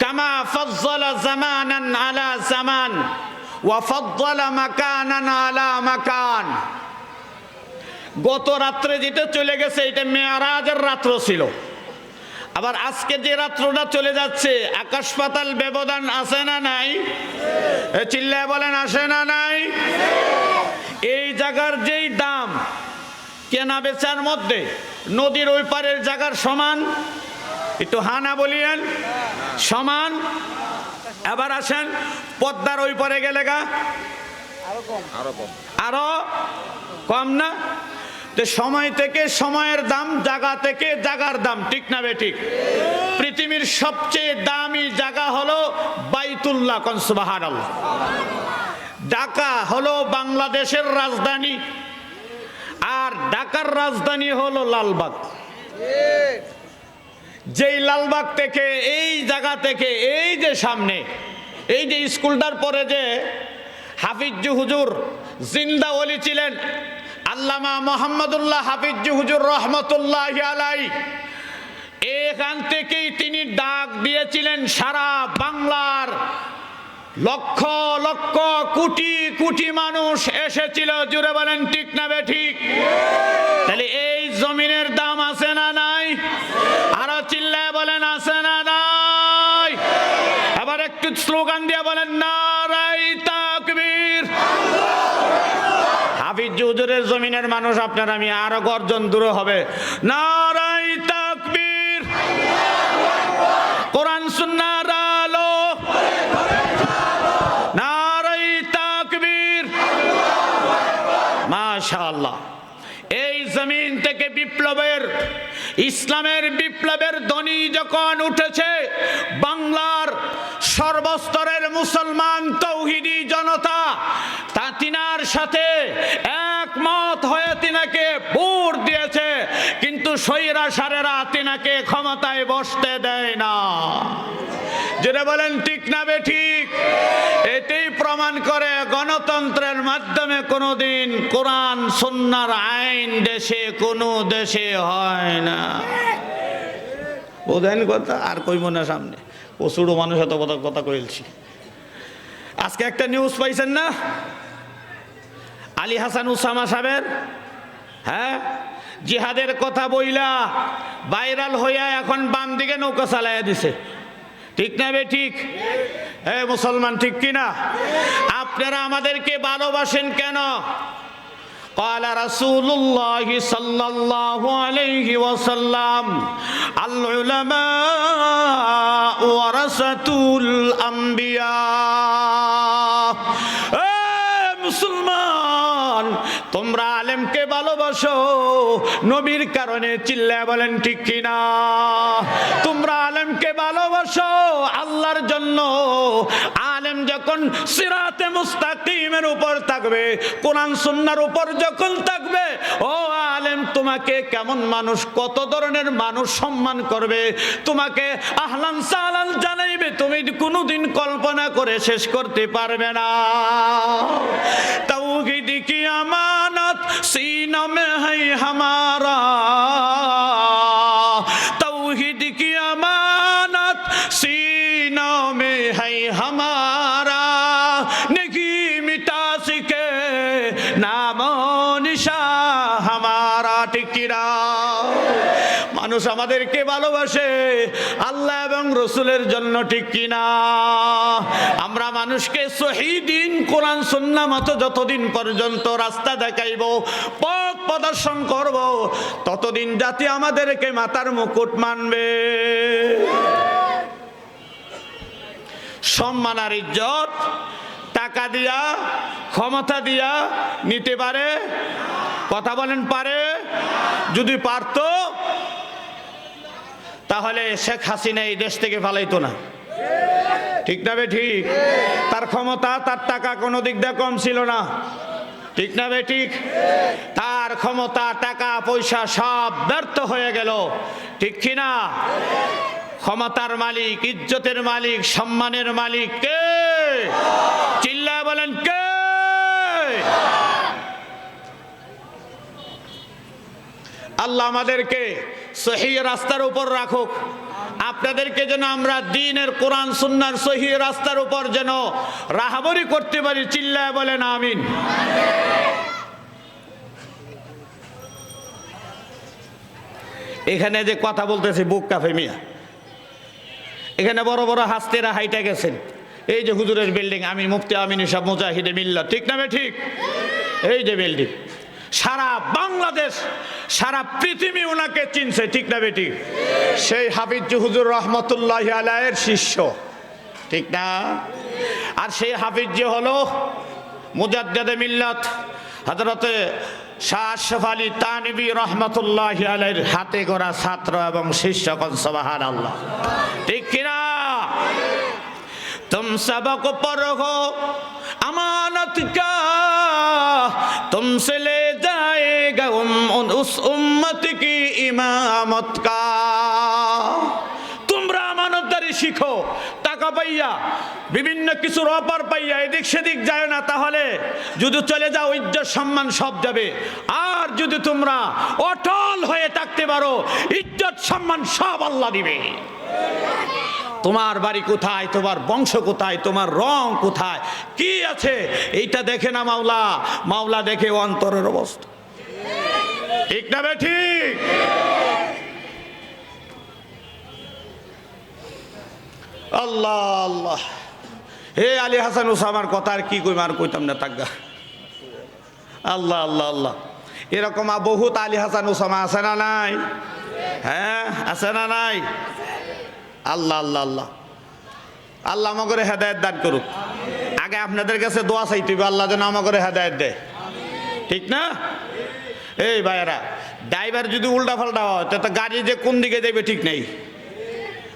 কামা ফাজ্জালা জামানান আলা জামান ওয়া ফাজ্জালা মাকানান আলা মাকান। গত রাত্রে যেটা চলে গেছে এটা মেরাজের রাত্র ছিল, আবার আজকে যে রাত্রটা চলে যাচ্ছে আকাশ পাতাল ব্যবধান আছে না নাই? চিল্লায় বলেন আসে না নাই? এই জায়গার যেই দাম কেনা বেচার মধ্যে নদীর ওই পারের জায়গার সমান, একটু হানা বলিয়েন, সমান। এবার আসেন পদ্মার ওই পারে গেলে গা আরো কম না? তো সময় থেকে সময়ের দাম, জায়গা থেকে জায়গার দাম, ঠিক না বেঠিক? পৃথিবীর সবচেয়ে দামি জায়গা হলো বাইতুল্লাহ, কোন সুবহানাল্লাহ। ঢাকা হলো বাংলাদেশের রাজধানী, আর ঢাকার রাজধানী হলো লালবাগ। যেই লালবাগ থেকে, এই জায়গা থেকে, এই যে সামনে এই যে স্কুলটার পরে যে হাফিজ হুজুর জিন্দা ওলি ছিলেন আল্লামা মোহাম্মদুল্লাহ হাফিজ হুজুর রহমতুল্লাহি আলাইহি, এখান থেকেই তিনি ডাক দিয়েছিলেন সারা বাংলার লক্ষ লক্ষ কোটি কোটি মানুষ এসেছিল। জুড়ে বলেন ঠিক না বেঠিক? তাহলে এই জমিনের দাম আছে না নাই? আরো চিল্লায় বলেন আছে না নাই? আবার একটু স্লোগান দিয়ে বলেন নারায়ে তাকবীর। হাফিজ হুজুরের জমিনের মানুষ আপনার আমি আরো গর্জন দূরে হবে, নারায়ে তাকবীর। কোরআন সুন্নাহর আলো, নারায়ে তাকবীর। মাশাআল্লাহ। এই জমিন থেকে বিপ্লবের, ইসলামের বিপ্লবের ধ্বনি যখন উঠেছে, বাংলার সর্বস্তরের মুসলমান তৌহিদি জনতা তা তিনার সাথে একমত হয়ে তিনাকে ভোট দিয়েছে, কিন্তু স্বৈরাচারেরা তিনাকে ক্ষমতায় বসতে দেয় না। যেটা বলেন ঠিক না বেঠিক? এটাই প্রমাণ করে গণতন্ত্রের মাধ্যমে কোনোদিন কোরআন সুন্নাহর আইন দেশে কোনো দেশে হয় না। বোঝেন কথা? আর কইব না, সামনে প্রচুর মানুষ এত কথা কইলছি। আজকে একটা নিউজ পাইছেন না আলী হাসান উসামা সাহেবের? হ্যাঁ, জিহাদের কথা বইলা ভাইরাল হইয়া এখন বাম দিকে নৌকা চালাইয়া দিছে, ঠিক না বেঠিক? এ মুসলমান, ঠিক কিনা? আপনারা আমাদেরকে ভালোবাসেন কেন? قال رسول الله صلى الله عليه وسلم العلماء ورثة الأنبياء। মুসলমান, তোমরা আলেমকে ভালোবাসো নবীর কারণে, চিল্লায় বলেন ঠিক কিনা? তোমরা আলেমকে ভালোবাসো আল্লাহর জন্য। আলেম যখন সিরাতে মুস্তাকিমের উপর থাকবে, কোরআন সুন্নাহর উপর যখন থাকবে, ও আলেম তোমাকে কেমন মানুষ, কত ধরনের মানুষ সম্মান করবে, তোমাকে আহলান সাহলান জানাইবে, তুমি কোনোদিন কল্পনা করে শেষ করতে পারবে না। तौहीद की अमानत सीना में है हमारा, तौहीद की अमानत सीना में है हमारा, नहीं मिटा सके नामो निशा हमारा। टिकिरा মানুষ আমাদেরকে ভালোবাসে আল্লাহ এবং রসুলের জন্য, ঠিক কিনা? আমরা মানুষকে সহিহ দ্বীন কোরআন সুন্নাহ মতো যতদিন পর্যন্ত রাস্তা দেখাইব, পথ প্রদর্শন করব, ততদিন জাতি আমাদেরকে মাথার মুকুট মানবে। সম্মান আর ইজ্জত টাকা দিয়া, ক্ষমতা দিয়া নিতে পারে? কথা বলেন, পারে? যদি পারতো তাহলে শেখ হাসিনা এই দেশ থেকে পালাইতো না, ঠিক না বেঠিক? তার ক্ষমতা, তার টাকা কোনো দিক দিয়ে কম ছিল না, ঠিক না বেঠিক? তার ক্ষমতা, টাকা পয়সা সব ব্যর্থ হয়ে গেল, ঠিক কিনা? ক্ষমতার মালিক, ইজ্জতের মালিক, সম্মানের মালিক কে? চিল্লায় বলেন কে? আল্লাহ আমাদেরকে সহিহ রাস্তার উপর রাখুক। আপনাদেরকে যেন আমরা দ্বীনের কোরআন সুন্নাহর সহিহ রাস্তার উপর যেন রাহাবরি করতে পারি, চিল্লায় বলেন আমিন। এখানে যে কথা বলতেছি বুক কাফে মিয়া, এখানে বড় বড় হাস্তেরা হাইটা গেছেন। এই যে হুজুরের বিল্ডিং, আমি মুফতি আমিন সাহেব মুজাহিদে মিল্লাত, ঠিক না ঠিক? এই যে বিল্ডিং, সারা বাংলাদেশ সারা পৃথিবী ওনাকে চিনছে, ঠিক না ঠিক? সেই হাফিজ হুজুর রহমতুল্লাহি আলাইহির শিষ্য, ঠিক না? আর সেই হাফিজ হলো মুজাদ্দিদে মিল্লাত হযরতে শাহ আশরাফ আলী তানভী রহমতুল্লাহি আলাইহির হাতে গড়া ছাত্র এবং শিষ্য। কোন সুবহানাল্লাহ, ঠিক কিনা? तुम सबक पढ़ो अमानत का तुमसे ले जाएगा उस उम्मत की इमामत का। তোমরা আমানতদারি শিখো, টাকা পাইয়া বিভিন্ন কিছুর অপার পাইয়া এদিক সেদিক যায় না, তাহলে যদি চলে যাও ইজ্জত সম্মান সব যাবে। আর যদি তোমরা অটল হয়ে থাকতে পারো, ইজ্জত সম্মান সব আল্লাহ দিবে। তোমার বাড়ি কোথায়, তোমার বংশ কোথায়, তোমার রং কোথায়, কি আছে, এইটা দেখে না মাওলা। মাওলা দেখে অন্তরের অবস্থা, ঠিক না ঠিক? আল্লাহ আল্লাহ, হে আলী হাসান ওসামার কথা আর কি কইম, আর কইতাম না তাগা। আল্লাহ আল্লাহ আল্লাহ, এরকম বহুত আলী হাসান ওসামা আছে না নাই? হ্যাঁ, আছে না নাই? আল্লাহ আল্লাহ আল্লাহ, আল্লাহ আমাকে হেদায়েত দান করুক। আগে আপনাদের কাছে দোয়া চাইতে হবে, আল্লাহ যেন আমাকে হেদায়েত দেয়, ঠিক না? এই ভাইয়েরা, ড্রাইভার যদি উল্টা পাল্টা হয় তো গাড়ি যে কোন দিকে যাবে ঠিক নেই,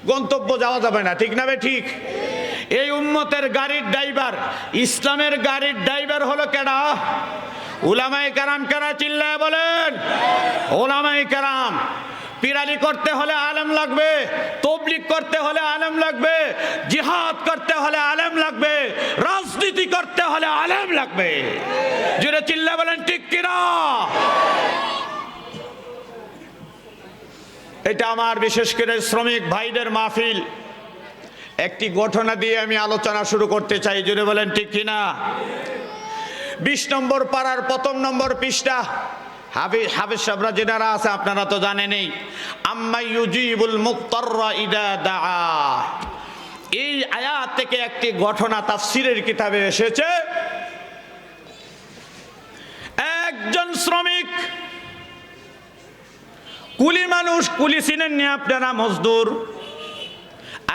গন্তব্য যাওয়া যাবে না, ঠিক না ঠিক? এই উম্মতের গাড়ির ড্রাইভার, ইসলামের গাড়ির ড্রাইভার হলো কেডা? উলামায়ে কেরাম। কেরা চিল্লায় বলেন উলামায়ে কেরাম। পিরালি করতে হলে আলেম লাগবে, তবলিগ করতে হলে আলেম লাগবে, জিহাদ করতে হলে আলেম লাগবে, রাজনীতি করতে হলে আলেম লাগবে। জোরে চিল্লা বলেন ঠিক কিনা? এটা আমার বিশেষ করে শ্রমিক ভাইদের মাহফিল। একটি ঘটনা দিয়ে আমি আলোচনা শুরু করতে চাই, জোরে বলেন ঠিক কিনা? 20 নম্বর পাড়ার 1 নম্বর পৃষ্ঠা, হাফিজ সাহেবরা যেনারা আছে আপনারা তো জানেনই, আম্মা ইউজিবুল মুত্তাররা ইদা দাআ। এই আয়াত থেকে একটি ঘটনা তাফসীরের কিতাবে এসেছে। একজন শ্রমিক, কুলি মানুষ, কুলি চিনেন নি আপনারা? মজদুর।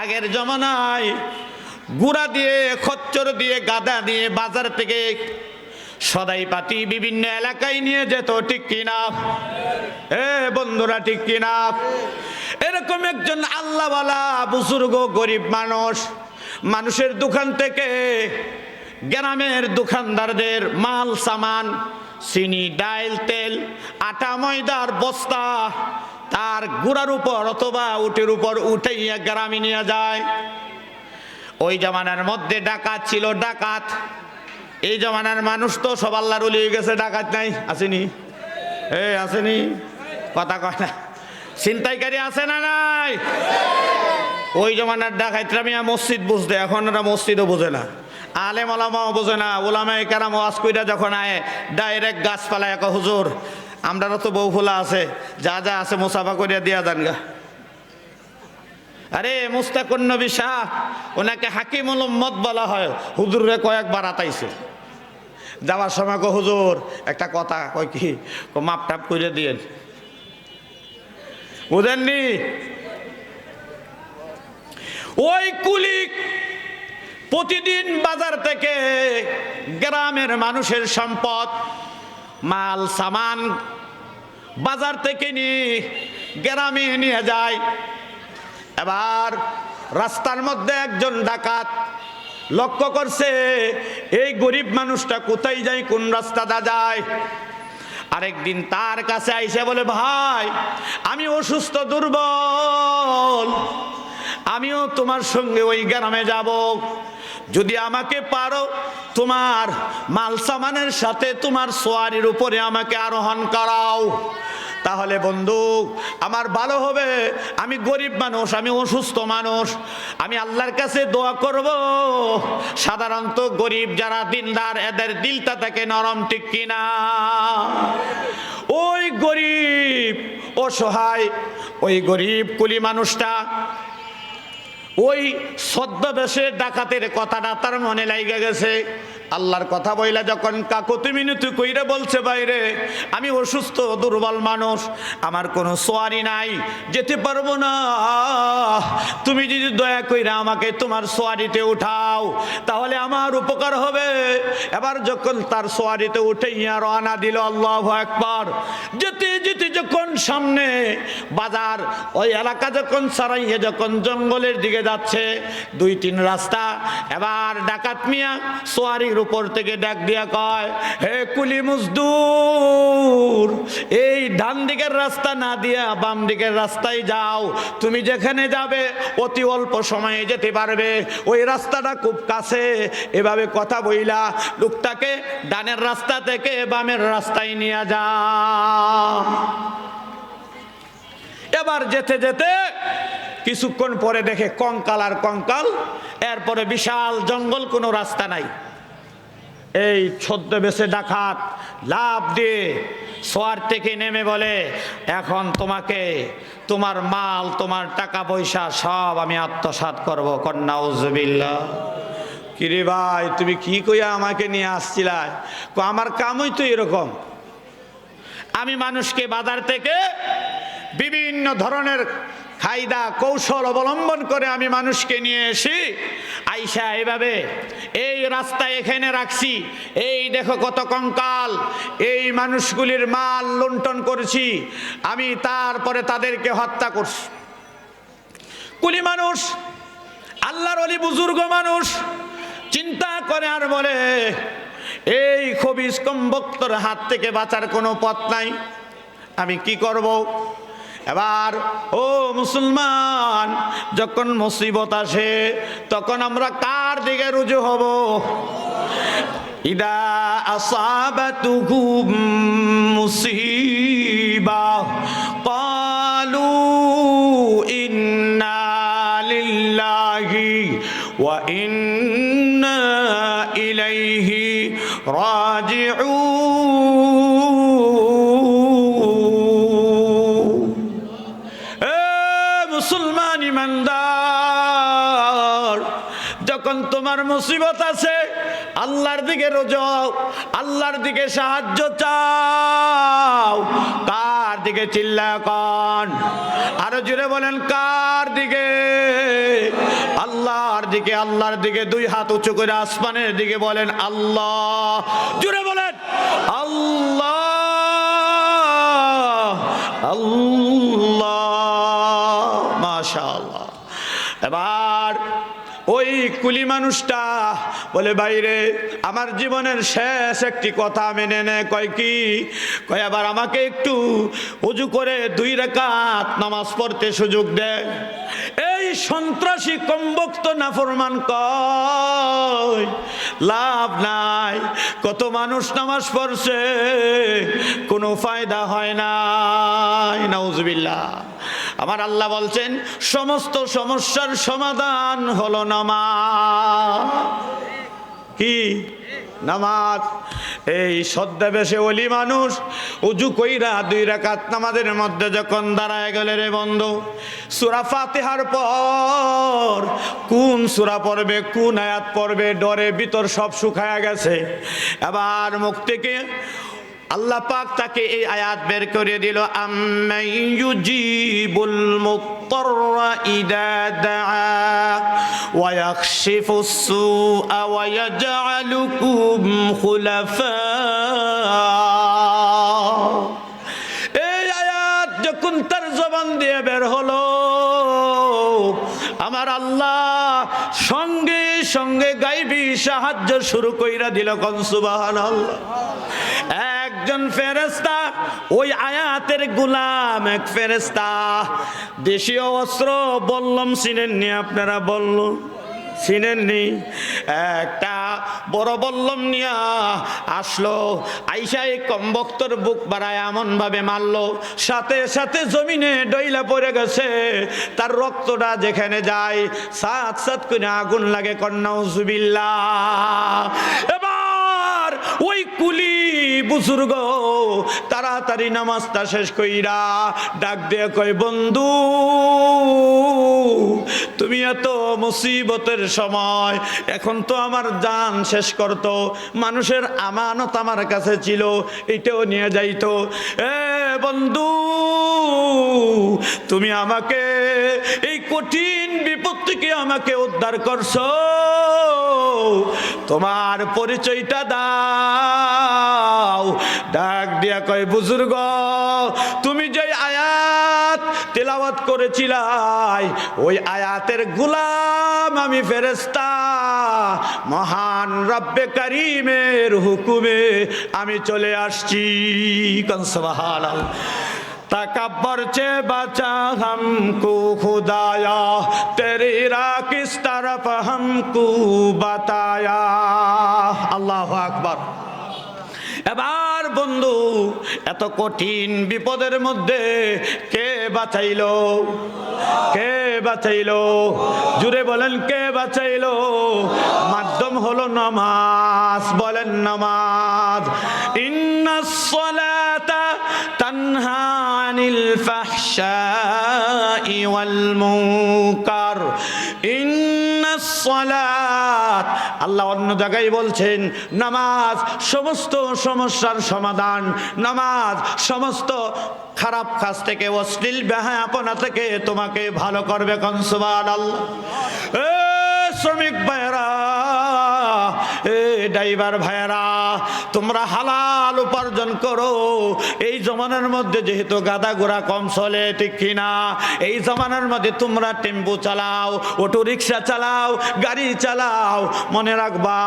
আগের জমানায় গুড়া দিয়ে, খচ্চর দিয়ে, গাদা দিয়ে বাজার থেকে সদাই পাতি বিভিন্ন এলাকায় নিয়ে যেত, ঠিক কিনা? এ বন্ধুরা, ঠিক কিনা? এরকম একজন আল্লাহওয়ালা বুজুর্গ গরিব মানুষ, মানুষের দোকান থেকে গ্রামের দোকানদারদের মাল সামান, চিনি, ডাল, তেল, আটা, ময়দার বস্তা তার গুড়ার উপর অথবা উটের উপর উঠাইয়া গ্রামে নিয়ে যায়। ওই জামানার মধ্যে ডাকাত ছিল, ডাকাত। এই জমানার মানুষ তো সব আল্লাহর ওলি হয়ে গেছে, ডাকাত নাই, আসেনি? আসেনি? কথা কয় না। ছিনতাইকারী আছে না নাই? ওই জমানার ডাকাতরা মিয়া মসজিদ বুঝতে, এখন ওরা মসজিদও বোঝে না, আলেম ওলামাও বোঝে না। ওলামায়ে কেরাম ওয়াজ কইরা যখন আয়, ডাইরেক্ট গাছপালা এক হুজুর আমরাও তো বউ ফুলা আছে, যা যা আছে মুসাফা করিয়া দিয়া যান গা। আরে মুস্তাকুন নবী শাহ, ওনাকে হাকিমুল উম্মত বলা হয়। হুজুরে কয়েকবার আতাইছে, যাওয়ার সময় কো হুজুর একটা কথা কয়, কি মাপ টাপ করে দিয়েন, বুঝেননি? ওই কুলি প্রতিদিন বাজার থেকে গ্রামের মানুষের সম্পদ, মাল সামান বাজার থেকে নিয়ে গ্রামে নিয়ে যায়। এবার রাস্তার মধ্যে একজন ডাকাত লক্ষ্য করছে এই গরিব মানুষটা কোথায় যায়, কোন রাস্তাটা যায়। আরেকদিন তার কাছে আইসে বলে, ভাই আমি অসুস্থ দুর্বল, আমিও তোমার সঙ্গে ওই গ্রামে যাব, যদি আমাকে পারো তোমার মাল সামানের সাথে তোমার সোয়ারির উপরে আমাকে আরোহণ করাও, তাহলে বন্ধু আমার ভালো হবে। আমি গরিব মানুষ, আমি অসুস্থ মানুষ, আমি আল্লাহর কাছে দোয়া করব। সাধারণত গরিব যারা দিনদার এদের দিলটা থাকে নরম, ঠিক কিনা? ওই গরিব অসহায় ওই গরিব কুলি মানুষটা ওই ছদ্মবেশে ডাকাতের কথাটা তার মনে লাইগা গেছে। আল্লাহর কথা বইলা যখন কাকুতি মিনতি কইরা বলছে, বাইরে আমি অসুস্থ দুর্বল মানুষ, আমার কোনো সোয়ারি নাই, যেতে পারবো না, তুমি যদি দয়া কইরা আমাকে তোমার সোয়ারিতে উঠাও তাহলে আমার উপকার হবে। এবার যখন তার সোয়ারিতে উঠাইয়া রওনা দিল, আল্লাহু আকবার, যেতে যেতে যখন সামনে বাজার ওই এলাকা যখন ছাড়াইয়ে যখন জঙ্গলের দিকে যাচ্ছে, 2-3 রাস্তা, এবার ডাকাত মিয়া সোয়ারির উপর থেকে ডাক দিয়া কয়, হে কুলি মজদুর, এই ডান দিকের রাস্তা না দিয়া বাম দিকের রাস্তায় যাও, তুমি যেখানে যাবে অতি অল্প সময়ে যেতে পারবে, ওই রাস্তাটা খুব কাছে। এভাবে কথা বইলা লোকটাকে ডানের রাস্তা থেকে বামের রাস্তায় নিয়ে যা। এবার যেতে যেতে কিছুক্ষণ পরে দেখে কঙ্কাল আর কঙ্কাল, এরপরে বিশাল জঙ্গল, কোনো রাস্তা নাই। এই ছদ্মবেশে ডাকাত লাফ দিয়ে সোয়ার থেকে নেমে বলে, এখন তোমাকে তোমার মাল তোমার টাকা পয়সা সব আমি আত্মসাৎ করবো। নাউজুবিল্লাহ। কিরে ভাই, তুমি কি কইয়া আমাকে নিয়ে আসছিলা? আমার কামই তো এরকম, আমি মানুষকে বাজার থেকে বিভিন্ন ধরনের কায়দা কৌশল অবলম্বন করে আমি মানুষকে নিয়ে এসি, আইসা এভাবে এই রাস্তায় এখানে রাখছি, এই দেখো কত কঙ্কাল, এই মানুষগুলির মাল লুণ্ঠন করেছি আমি, তারপরে তাদেরকে হত্যা করছি। কুলি মানুষ, আল্লাহর ওলি বুজুর্গ মানুষ চিন্তা করে আর বলে, এই খবিস কমবক্তর হাত থেকে বাঁচার কোনো পথ নাই, আমি কি করব? এবার ও মুসলমান, যখন মুসিবত আসে তখন আমরা কার দিকে রুজু হব? ইদা আসাবাতুহুম মুসিবা ক্বালু ইন্না লিল্লাহি ওয়া ইন্না ইলাইহি রাজিউন। মুসলমান ইমানদার, যখন তোমার মুসিবত আছে আল্লাহর দিকে রুজু, আল্লাহর দিকে সাহায্য চাও। কার দিকে? চিল্লা কন, আরো জোরে বলেন, কার দিকে? আল্লাহর দিকে। আল্লাহর দিকে 2 হাত উঁচু করে আসমানের দিকে বলেন আল্লাহ, জোরে বলেন আল্লাহ আল্লাহ, মাশাআল্লাহ। এবার ওই কুলি মানুষটা বলে, বাইরে আমার জীবনের শেষ একটি কথা মেনে নে। কয় কি? কয় আবার আমাকে একটু ওযু করে 2 রাকাত নামাজ পড়তে সুযোগ দে। এই সন্ত্রাসী কমবক্ত নাফরমান কয়, লাভ নাই, কত মানুষ নামাজ পড়ছে, কোনো ফায়দা হয় নাই। নাউজুবিল্লাহ। আমার আল্লাহ বলছেন, সমস্ত সমস্যার সমাধান হলো নামাজ। কি? নামাজ। এই ছদ্মবেশে ওলি মানুষ উজু কইরা 2 রাকাত নামাজের মধ্যে যখন দাঁড়ায় গেল, রে বন্ধু, সূরা ফাতিহার পর কোন সূরা পড়বে, কোন আয়াত পড়বে, ডরে ভিতর সব শুকায়া গেছে। এবার মুখ থেকে আল্লাহ পাক তাকে এই আয়াত বের করে দিল, আম্মান ইউজিবুল মুত্তাররা ইদা দাআ ওয়া ইয়াকশিফুস সুআ ওয়া ইয়াজআলুকুম খুলাফা। এই আয়াত যখন তার জবান দিয়ে বের হলো, আমার আল্লাহ সঙ্গে সঙ্গে গায়বী সাহায্য শুরু কইরা দিল। কোন সুবহানাল্লাহ। একজন ফেরেশতা, ওই আয়াতের গোলাম এক ফেরেশতা, দেশীয় অস্ত্র বললাম, চিনেননি আপনারা? বলল চিনেননি? একটা বড় বল্লম নিয়া আসলো, আইসা এই কমবক্তর বুক বাড়ায় এমন ভাবে মারলো, সাথে সাথে জমিনে ডইলা পড়ে গেছে। তার রক্তটা যেখানে যায় সাত সাত করে আগুন লাগে। কন্নাউজুবিল্লাহ। এবার ওই কুলি বুজুর্গ তাড়াতাড়ি নামাজটা শেষ কইরা ডাক দিয়ে কয়, বন্ধু তুমি এত মুসিবতের সময়, এখন তো আমার জান শেষ করতো, মানুষের আমানত আমার কাছে ছিল, এটাও নিয়ে যাইতো। এ বন্ধু তুমি আমাকে এই কঠিন বিপদ থেকে আমাকে উদ্ধার করছো, তোমার পরিচয়টা দাও। ডাক দিয়া কয়, বুজুর্গ তুমি যে আয়াত তেলাওয়াত করেছিলাই ওই আয়াতের গোলাম আমি, ফেরেশতা। মহান রব্বে কারীমের হুকুমে আমি চলে আসছি। সুবহানাল্লাহ। तकब्बर से बचा हमको खुदाया, तेरी राह किस तरफ हमको बताया। अल्लाहु আকবার। এবার বন্ধু এত কঠিন বিপদের মধ্যে কে বাঁচাইলো? কে বাঁচাইলো? জুড়ে বলেন কে বাঁচাইলো? মাধ্যম হলো নামাজ। বলেন নামাজ। ইন্নাস সালাতা তানহা আনিল ফাহশাই ওয়াল মুনকার। ইন্নাস সালাত, আল্লাহ অন্য জায়গায় বলছেন নামাজ সমস্ত সমস্যার সমাধান, নামাজ সমস্ত খারাপ কাজ থেকে, অশ্লীল বেহায়াপনা থেকে তোমাকে ভালো করবে। কোন সুবহানাল্লাহ। এ শ্রমিক ভাইরা, এ ড্রাইভার ভাইরা, তোমরা হালাল উপার্জন করো। এই জমানার মধ্যে যেহেতু গাদা ঘোড়া কম চলে, ঠিক কিনা? এই জমানার মধ্যে তোমরা টেম্পো চালাও, অটো রিক্সা চালাও, গাড়ি চালাও। মনে রাখবা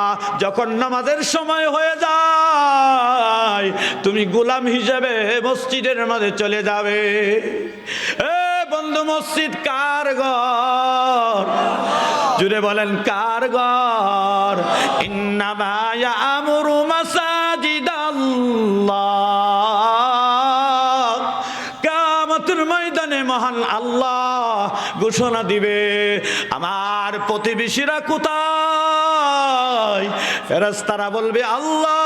যখন নামাজের সময় হয়ে যায় তুমি গোলাম হিসেবে মসজিদের মধ্যে চলে যাবে। এ বন্ধু মসজিদ কার ঘর? জুড়ে বলেন কার ঘর? ইন্নামা ইয়ামুরু মাসাজিদাল্লাহ। কিয়ামতের ময়দানে মহান আল্লাহ ঘোষণা দিবে, আমার প্রতিবেশীরা কোথায়? ফেরেশতারা বলবে, আল্লাহ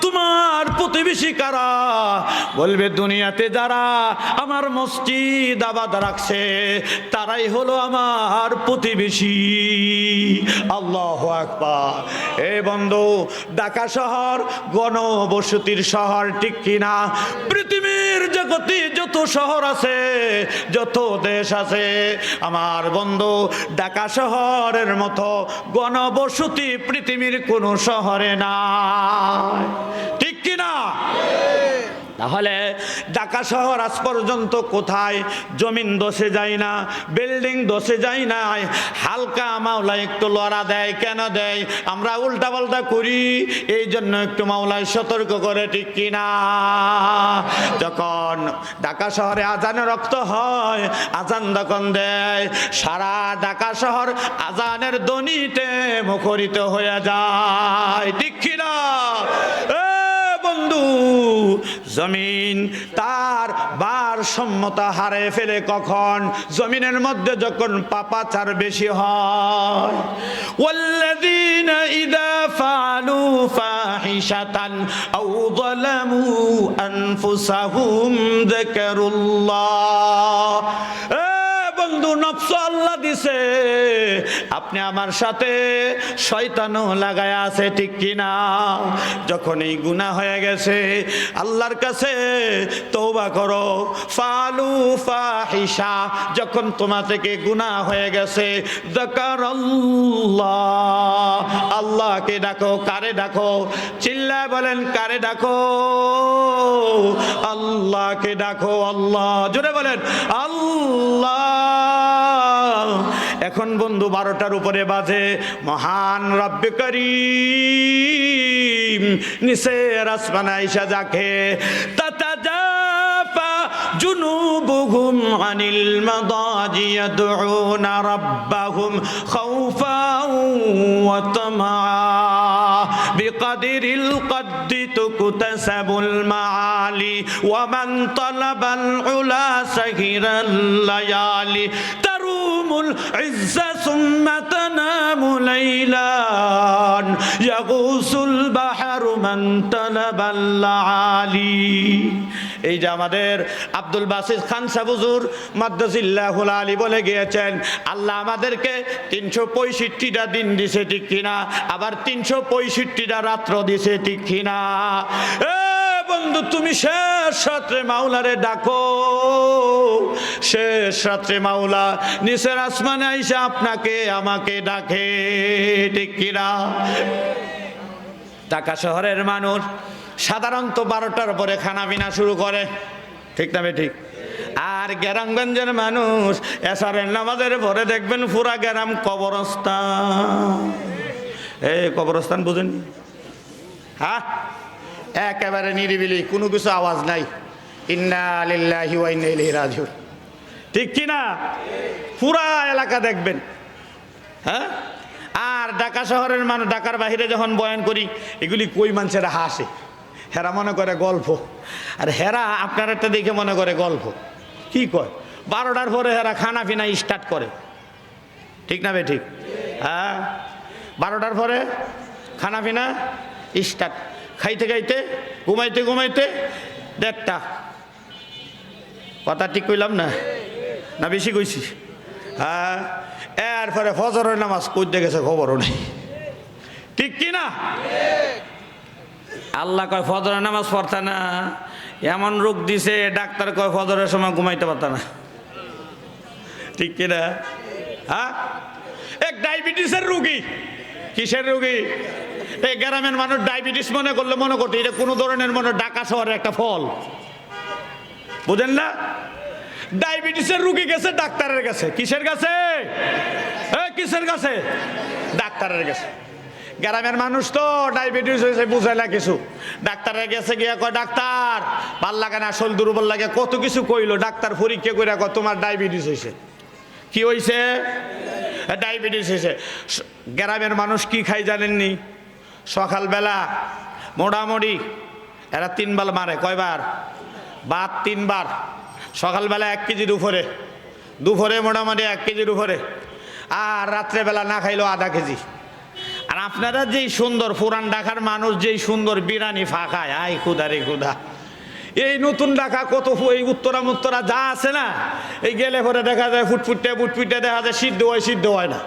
তোমার প্রতিবেশী কারা? বলবে, দুনিয়াতে যারা আমার মসজিদ আবাদ রাখছে তারাই হলো আমার প্রতিবেশী। আল্লাহু আকবার। এ বন্ধু ঢাকা শহর গণবসতির শহর, ঠিক কিনা? পৃথিবীর জগতে যত শহর আছে, যত দেশ আছে, আমার বন্ধু ঢাকা শহরের মতো গণবসতি পৃথিবীর কোন শহরে নাই, ঠিক কিনা? তাহলে ঢাকা শহর আজ পর্যন্ত কোথায় জমিন দোষে যায় না, বিল্ডিং দোষে যায় না, হালকা মাওলা একটু লড়া দেয়। কেন দেয়? আমরা উল্টা পাল্টা করি, এই জন্য একটু মাওলায় সতর্ক করে, ঠিক কিনা? যখন ঢাকা শহরে আজানের রক্ত হয়, আজান যখন দেয়, সারা ঢাকা শহর আজানের ধ্বনিতে মুখরিত হয়ে যায়, ঠিক কিনা? বন্ধু জমিন তার ভারসাম্যতা হারিয়ে ফেলে কখন? জমিনের মধ্যে যখন পাপাচার বেশি হয়। ওয়াল্লাযীনা ইযা ফাআলু ফাহিশাতান আও যালামু আনফুসাহুম যাকারুল্লাহ। বন্ধু নফস আল্লাহ দিছে, আপনি আমার সাথে শয়তানও লাগায় আছে, ঠিক কিনা? যখন এই গুনাহ হয়ে গেছে আল্লাহর কাছে তওবা করো। ফালু ফাহিশা, যখন তোমার থেকে গুনাহ হয়ে গেছে, যাকারাল্লাহ, আল্লাহকে ডাকো। কারে ডাকো? চিল্লায় বলেন কারে ডাকো? আল্লাহকে ডাকো। আল্লাহ, জোরে বলেন আল্লাহ। এখন বন্ধু 12টার উপরে বাজে। মহান রব্বে করিম নিচের আসমানে আইসা যাকে তাতাজাফা জুনুবুহুম আনিল মাদাজি ইয়াদউনা রাব্বাহুম খাউফান ওয়া তামআ। কাদিরিল কদ্দি তুকতাসাবুল মাআলি ওয়া মান তালাবাল উলা সাহিরাল লায়ালি তারুমুল ইজ্জা সুম্মা তানামু লাইলান ইয়াগুসুল বাহরু মান তালাবাল লাআলি। এই যে আমাদের আব্দুল বাসিত খান সাহেব হুজুর মাদ্দাজিল্লাহুল আলী বলে গিয়েছেন, আল্লাহ আমাদেরকে 365টা দিন দিছে, ঠিক কিনা? আবার 365টা রাত্র দিছে, ঠিক কিনা? এ বন্ধু, তুমি শেষ রাত্রে মাওলারে ডাকো, শেষ রাত্রে মাওলা নিচের আসমানে আইসা আপনাকে আমাকে ডাকে, ঠিক কিনা? ঢাকা শহরের মানুষ সাধারণত 12টার পরে খানা পিনা শুরু করে, ঠিক না ঠিক? আর গ্রামগঞ্জের মানুষ এসারের নামাজের পরে দেখবেন পুরা গ্রাম কবরস্থান। এই কবরস্থান বুঝেন? হ্যাঁ, একেবারে নিরিবিলি, কোনো কিছু আওয়াজ নাই। ইন্না লিল্লাহি ওয়া ইন্না ইলাইহি রাজিউন, ঠিক কিনা? পুরা এলাকা দেখবেন। হ্যাঁ, আর ঢাকা শহরের মানুষ, ঢাকার বাহিরে যখন বয়ান করি, এগুলি কই মানুষেরা হাসে, হেরা মনে করে গল্প। আর হেরা আপনার একটা দেখে মনে করে গল্প। কি কয়? 12টার পরে হেরা খানা পিনা স্টার্ট করে, ঠিক না ঠিক? হ্যাঁ, 12টার পরে খানা পিনা স্টার্ট, খাইতে খাইতে ঘুমাইতে ঘুমাইতে 1:30। কথা ঠিক কইলাম না? না বেশি কইছি? হ্যাঁ, এরপরে ফজরের নামাজ কইতে গেছে খবরও নেই, ঠিক কিনা? আল্লাহ কয় ফজরের নামাজ পড়তা না, এমন রোগ দিছে, ডাক্তার কয় ফজরের সময় ঘুমাইতে পারতা না, ঠিক কিনা? হ্যাঁ, এক ডায়াবেটিসের রোগী। কিসের রোগী? এই গ্রামের মানুষ ডায়াবেটিস মনে করলে মনে করতে এটা কোনো ধরনের মনে ঢাকা শহরের একটা ফল, বুঝেন না? ডায়াবেটিসের রোগী গেছে ডাক্তারের কাছে। কিসের কাছে? কিসের কাছে? ডাক্তারের কাছে। গ্রামের মানুষ তো ডায়াবেটিস হয়েছে বুঝায় না কিছু, ডাক্তারের কাছে গিয়া কয়, ডাক্তার ভাল লাগে না, শরীর দুর্বল লাগে, কত কিছু কইলো। ডাক্তার পরীক্ষা করে কয় তোমার ডায়াবেটিস হয়েছে। কি হয়েছে? ডায়াবেটিস হয়েছে। গ্রামের মানুষ কি খাই জানেননি? সকালবেলা মোটামুটি এরা 3 বার মারে। কয়বার? ভাত 3 বার। সকালবেলা 1 কেজির উপরে, দুপুরে মোটামুটি 1 কেজির উপরে, আর রাত্রেবেলা না খাইলেও আধা কেজি। আর আপনারা যেই সুন্দর পুরান ঢাকার মানুষ যেই সুন্দর বিরিয়ানি ফাঁকায়, আই খুদা রে খুদা। এই নতুন ঢাকা কত, এই উত্তরা যা আছে না, এই গেলে পরে দেখা যায় ফুটফুটে দেখা যায় সিদ্ধ হয় না।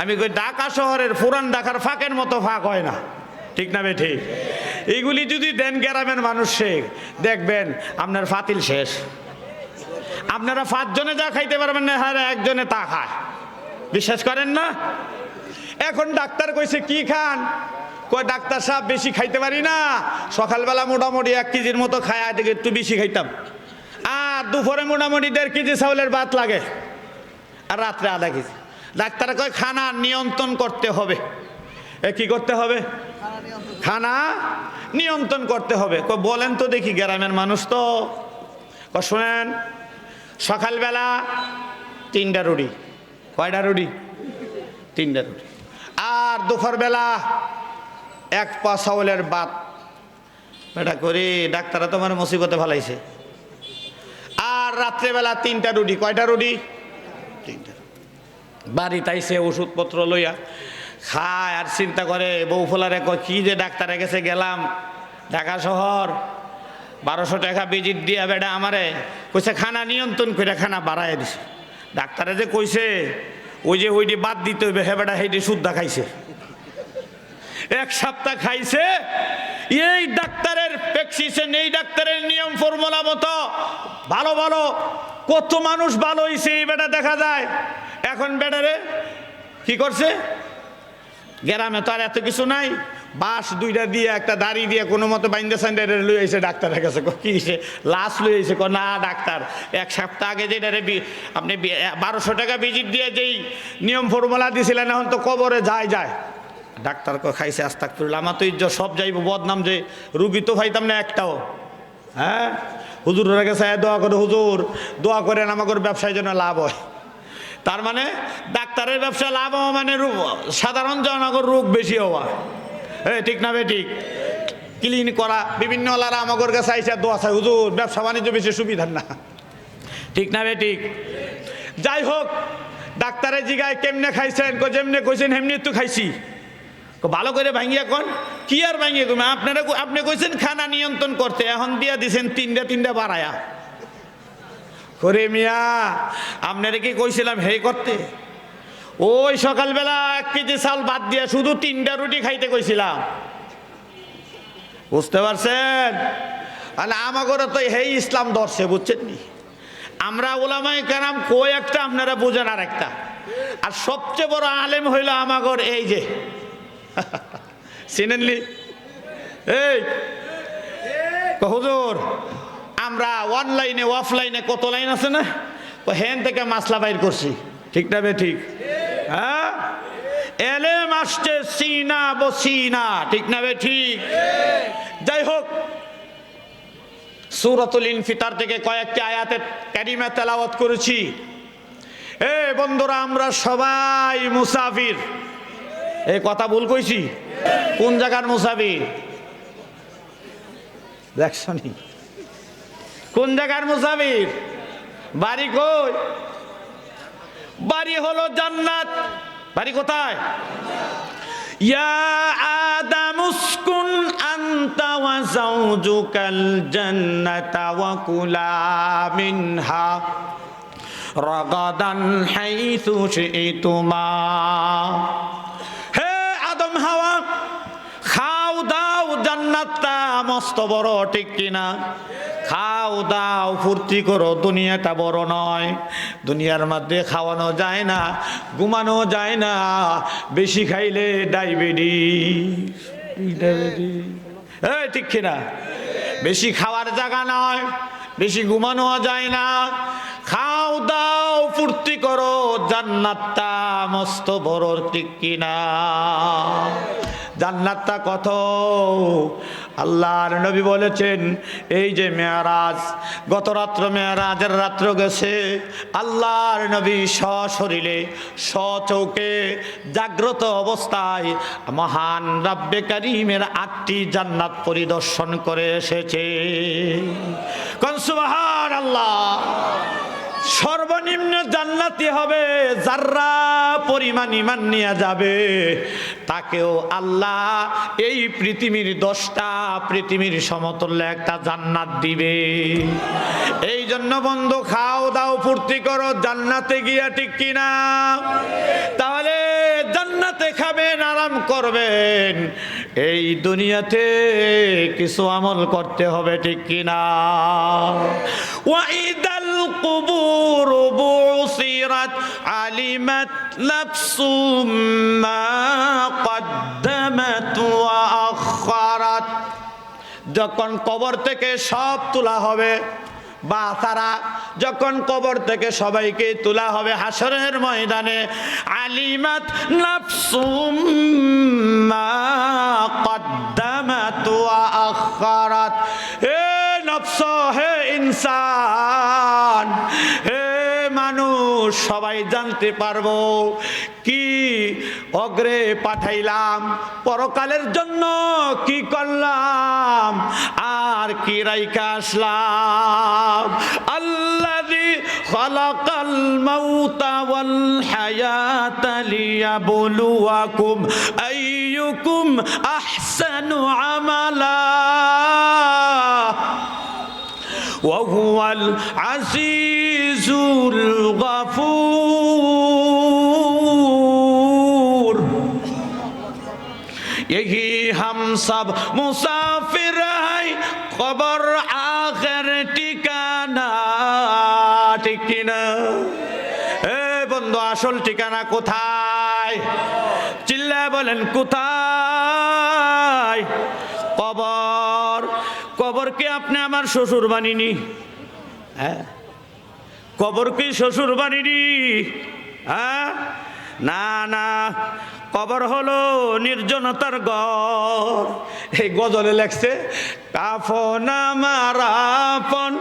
আমি কই ঢাকা শহরের পুরান ঢাকার ফাঁকের মতো ফাঁক হয় না, ঠিক না ঠিক? এইগুলি যদি দেন গ্রামের মানুষে, দেখবেন আপনার ফাতিল শেষ। আপনারা 5 জনে যা খাইতে পারবেন না, হ্যাঁ একজনে তা খায়। বিশ্বাস করেন না? এখন ডাক্তার কইছে কি খান? কয় ডাক্তার সাহেব বেশি খাইতে পারি না, সকালবেলা মোটামুটি 1 কেজির মতো খায়, আগে একটু বেশি খাইতাম, আর দুপুরে মোটামুটি 1.5 কেজি চাউলের ভাত লাগে, আর রাত্রে আধা কেজি। ডাক্তার কয় খানা নিয়ন্ত্রণ করতে হবে। কি করতে হবে? খানা নিয়ন্ত্রণ করতে হবে। কয় বলেন তো দেখি, গ্রামের মানুষ তো। শোনেন, সকালবেলা 3টা রুটি। কয়টা রুটি? 3টা রুটি। আর দুপুরবেলা 1 পা চাউলের ভাত। এটা করে ডাক্তাররা তোমার মুসিবতে ফেলাইছে। আর রাত্রেবেলা 3টা রুটি। কয়টা রুটি? 3টা। বাড়িতে আইসে ওষুধপত্র লইয়া খায়, আর চিন্তা করে বউ ফোলারে কয় কি যে ডাক্তারের কাছে গেলাম, ঢাকা শহর 1200 টাকা ভিজিট দিয়া বেটা আমারে কইছে খানা নিয়ন্ত্রণ করে খানা বাড়ায় দিছে। ডাক্তারে যে কইছে ওইটি বাদ দিতে হইবে, হে বেটা সেইটি শুদ্ধা খাইছে। 1 সপ্তাহ খাইছে এই ডাক্তারের প্রেসক্রিপশন, এই ডাক্তারের নিয়ম ফর্মুলা মতো ভালো ভালো কত মানুষ ভালো হইছে এই বেটা দেখা যায়। এখন বেটারে কি করছে? গ্রামে তো আর এত কিছু নাই, বাঁশ 2টা দিয়ে একটা দাড়ি দিয়ে কোনো মতো বাইন্দা সাইন্ডারে লই আইছে ডাক্তারের কাছে। কি লাশ লই আইছে? না ডাক্তার, 1 সপ্তাহ আগে যেটারে আপনি 1200 টাকা ভিজিট দিয়ে যেই নিয়ম ফর্মুলা দিয়েছিলেন, এখন তো কবরে যায়। ডাক্তার খাইছে আস্তাগফিরুল্লাহ, আমার তো ইজ্জত সব যাইব, বদনাম যে রুগী তো পাইতাম না একটাও। হ্যাঁ, হুজুরের কাছে দোয়া করে, হুজুর দোয়া করেন আমাদের ব্যবসায় যেন লাভ হয়। তার মানে ডাক্তারের ব্যবসা লাভ হওয়া মানে সাধারণ জনগণ রোগ বেশি হওয়া। ঠিক না ঠিক? ক্লিন করা, বিভিন্ন ওলারা আমাগর কাছে আইসা দোয়া চাই, হুজুর ব্যবসা বাণিজ্য বেশি সুবিধার না, ঠিক না ঠিক? যাই হোক, ডাক্তারে জিগায় কেমনে খাইছেন, যেমনে কইছেন হেমনি একটু খাইছি। ভালো করে ভাঙিয়া কোন কি আর ভাঙিয়ে তুমি, আপনি কইছেন খানা নিয়ন্ত্রণ করতে, এখন দিয়া দিছেন তিনটা বাড়ায়া করে। মিয়া আপনারা কি কইছিলাম হে করতে? ওই সকালবেলা 1 কেজি চাল বাদ দিয়া শুধু 3টা রুটি খাইতে কইছিলাম, বুঝতে পারছেন? আমাগরে তো হেই ইসলাম ধরছে, বুঝছেন নি? আমরা ওলামায়ে কেরাম কই একটা, আপনারা বুঝেন আর একটা। আর সবচেয়ে বড় আলেম হইল আমাগর এই যে চিনেনলি, এই হুজুর আমরা অনলাইনে অফলাইনে কত লাইন আছে না, হেন থেকে মাসলা বাইর করছি, ঠিক না ঠিক? হ্যাঁ, এলেম আসছে সিনা বসিনা, ঠিক না ঠিক? যাই হোক, সূরাতুল ইনফিতার থেকে কয়েকটি আয়াতের কারিমা তেলাওয়াত করেছি। বন্ধুরা, আমরা সবাই মুসাফির। এই কথা ভুল কইছি? কোন জায়গার মুসাফির দেখছনি? কোন জায়গার মুসাফির? বাড়ি কই? বাড়ি হলো জান্নাত। বাড়ি কোথায়? ইয়া আদম উসকুন আনতা ওয়া যাওজুকাল জান্নাতা ওয়া কুলা মিনহা রাগাদান হাইসু শি'তুমা। হে আদম হাওয়া, খাও দাও, জান্নাতটা মস্ত বড়, ঠিক কিনা? খাও দাও, ফুর্তি করো, দুনিয়াটা বড় নয়। দুনিয়ার মধ্যে খাওয়ানো যায় না, ঘুমানো যায় না, বেশি খাইলে ডায়াবেটিস, ঠিক কিনা? বেশি খাওয়ার জায়গা নয়, বেশি ঘুমানো যায় না। খাও দাও, ফুর্তি করো, জান্নাতটা মস্ত বড়, ঠিক কিনা? জান্নাতটা কত? আল্লাহর নবী বলেছেন, এই যে মেরাজ, গত রাত্র মেরাজের রাত্র গেছে, আল্লাহর নবী সশরীরে সচৌকে জাগ্রত অবস্থায় মহান রাব্বে কারীমের 8টি জান্নাত পরিদর্শন করে এসেছে। কোন সুবহানাল্লাহ। সর্বনিম্ন জান্নাতি হবে যারা পরিমাণ ঈমান নিয়ে যাবে, তাকেও আল্লাহ এই পৃথিবীর 10টা পৃথিবীর সমতুল্য একটা জান্নাত দিবে। এই জন্য বন্ধু, খাও দাও, ফুর্তি করো, জান্নাতে গিয়া, ঠিক কিনা? তাহলে জান্নাতে খাবেন, আরাম করবেন, এই দুনিয়াতে কিছু আমল করতে হবে, ঠিক কিনা? ওয়াইদাল কুবুর বুসিরাত আলিমাত নাফসুম মা কদ্দামাত ওয়া আখারাত। যখন কবর থেকে সব তোলা হবে, বা তারা যখন কবর থেকে সবাইকে তোলা হবে হাসরের ময়দানে, আলিমাত নাফসুম মা কদ্দামাত ওয়া আখারাত। হে নফস, হে ইনসান, হে মানুষ, সবাই জানতে পারবো কি অগ্রে পাঠাইলাম, পরকালের জন্য কি করলাম, আর কি রাইখা আসলাম। আল্লাযী খালাকাল মাউতা ওয়াল হায়াতা লিয়াবলুয়াকুম আইয়ুকুম আহসানু আমালা ওয়া হুয়াল আজিজুল গফুর। यही हम सब मुसाफिर हैं, कबर आखिर ठिकाना, ঠিক কিনা? বন্ধু, আসল ঠিকানা কোথায়? চিল্লায় বলেন, কোথায়? কবর। কবর কি আপনি আমার শ্বশুর বানিনি? হ্যাঁ, কবর কি শ্বশুর বানিনি? হ্যাঁ, না না, কবর হলো নির্জনতার ঘর। এই গজলে লেখছে, কাফন আমার আপন,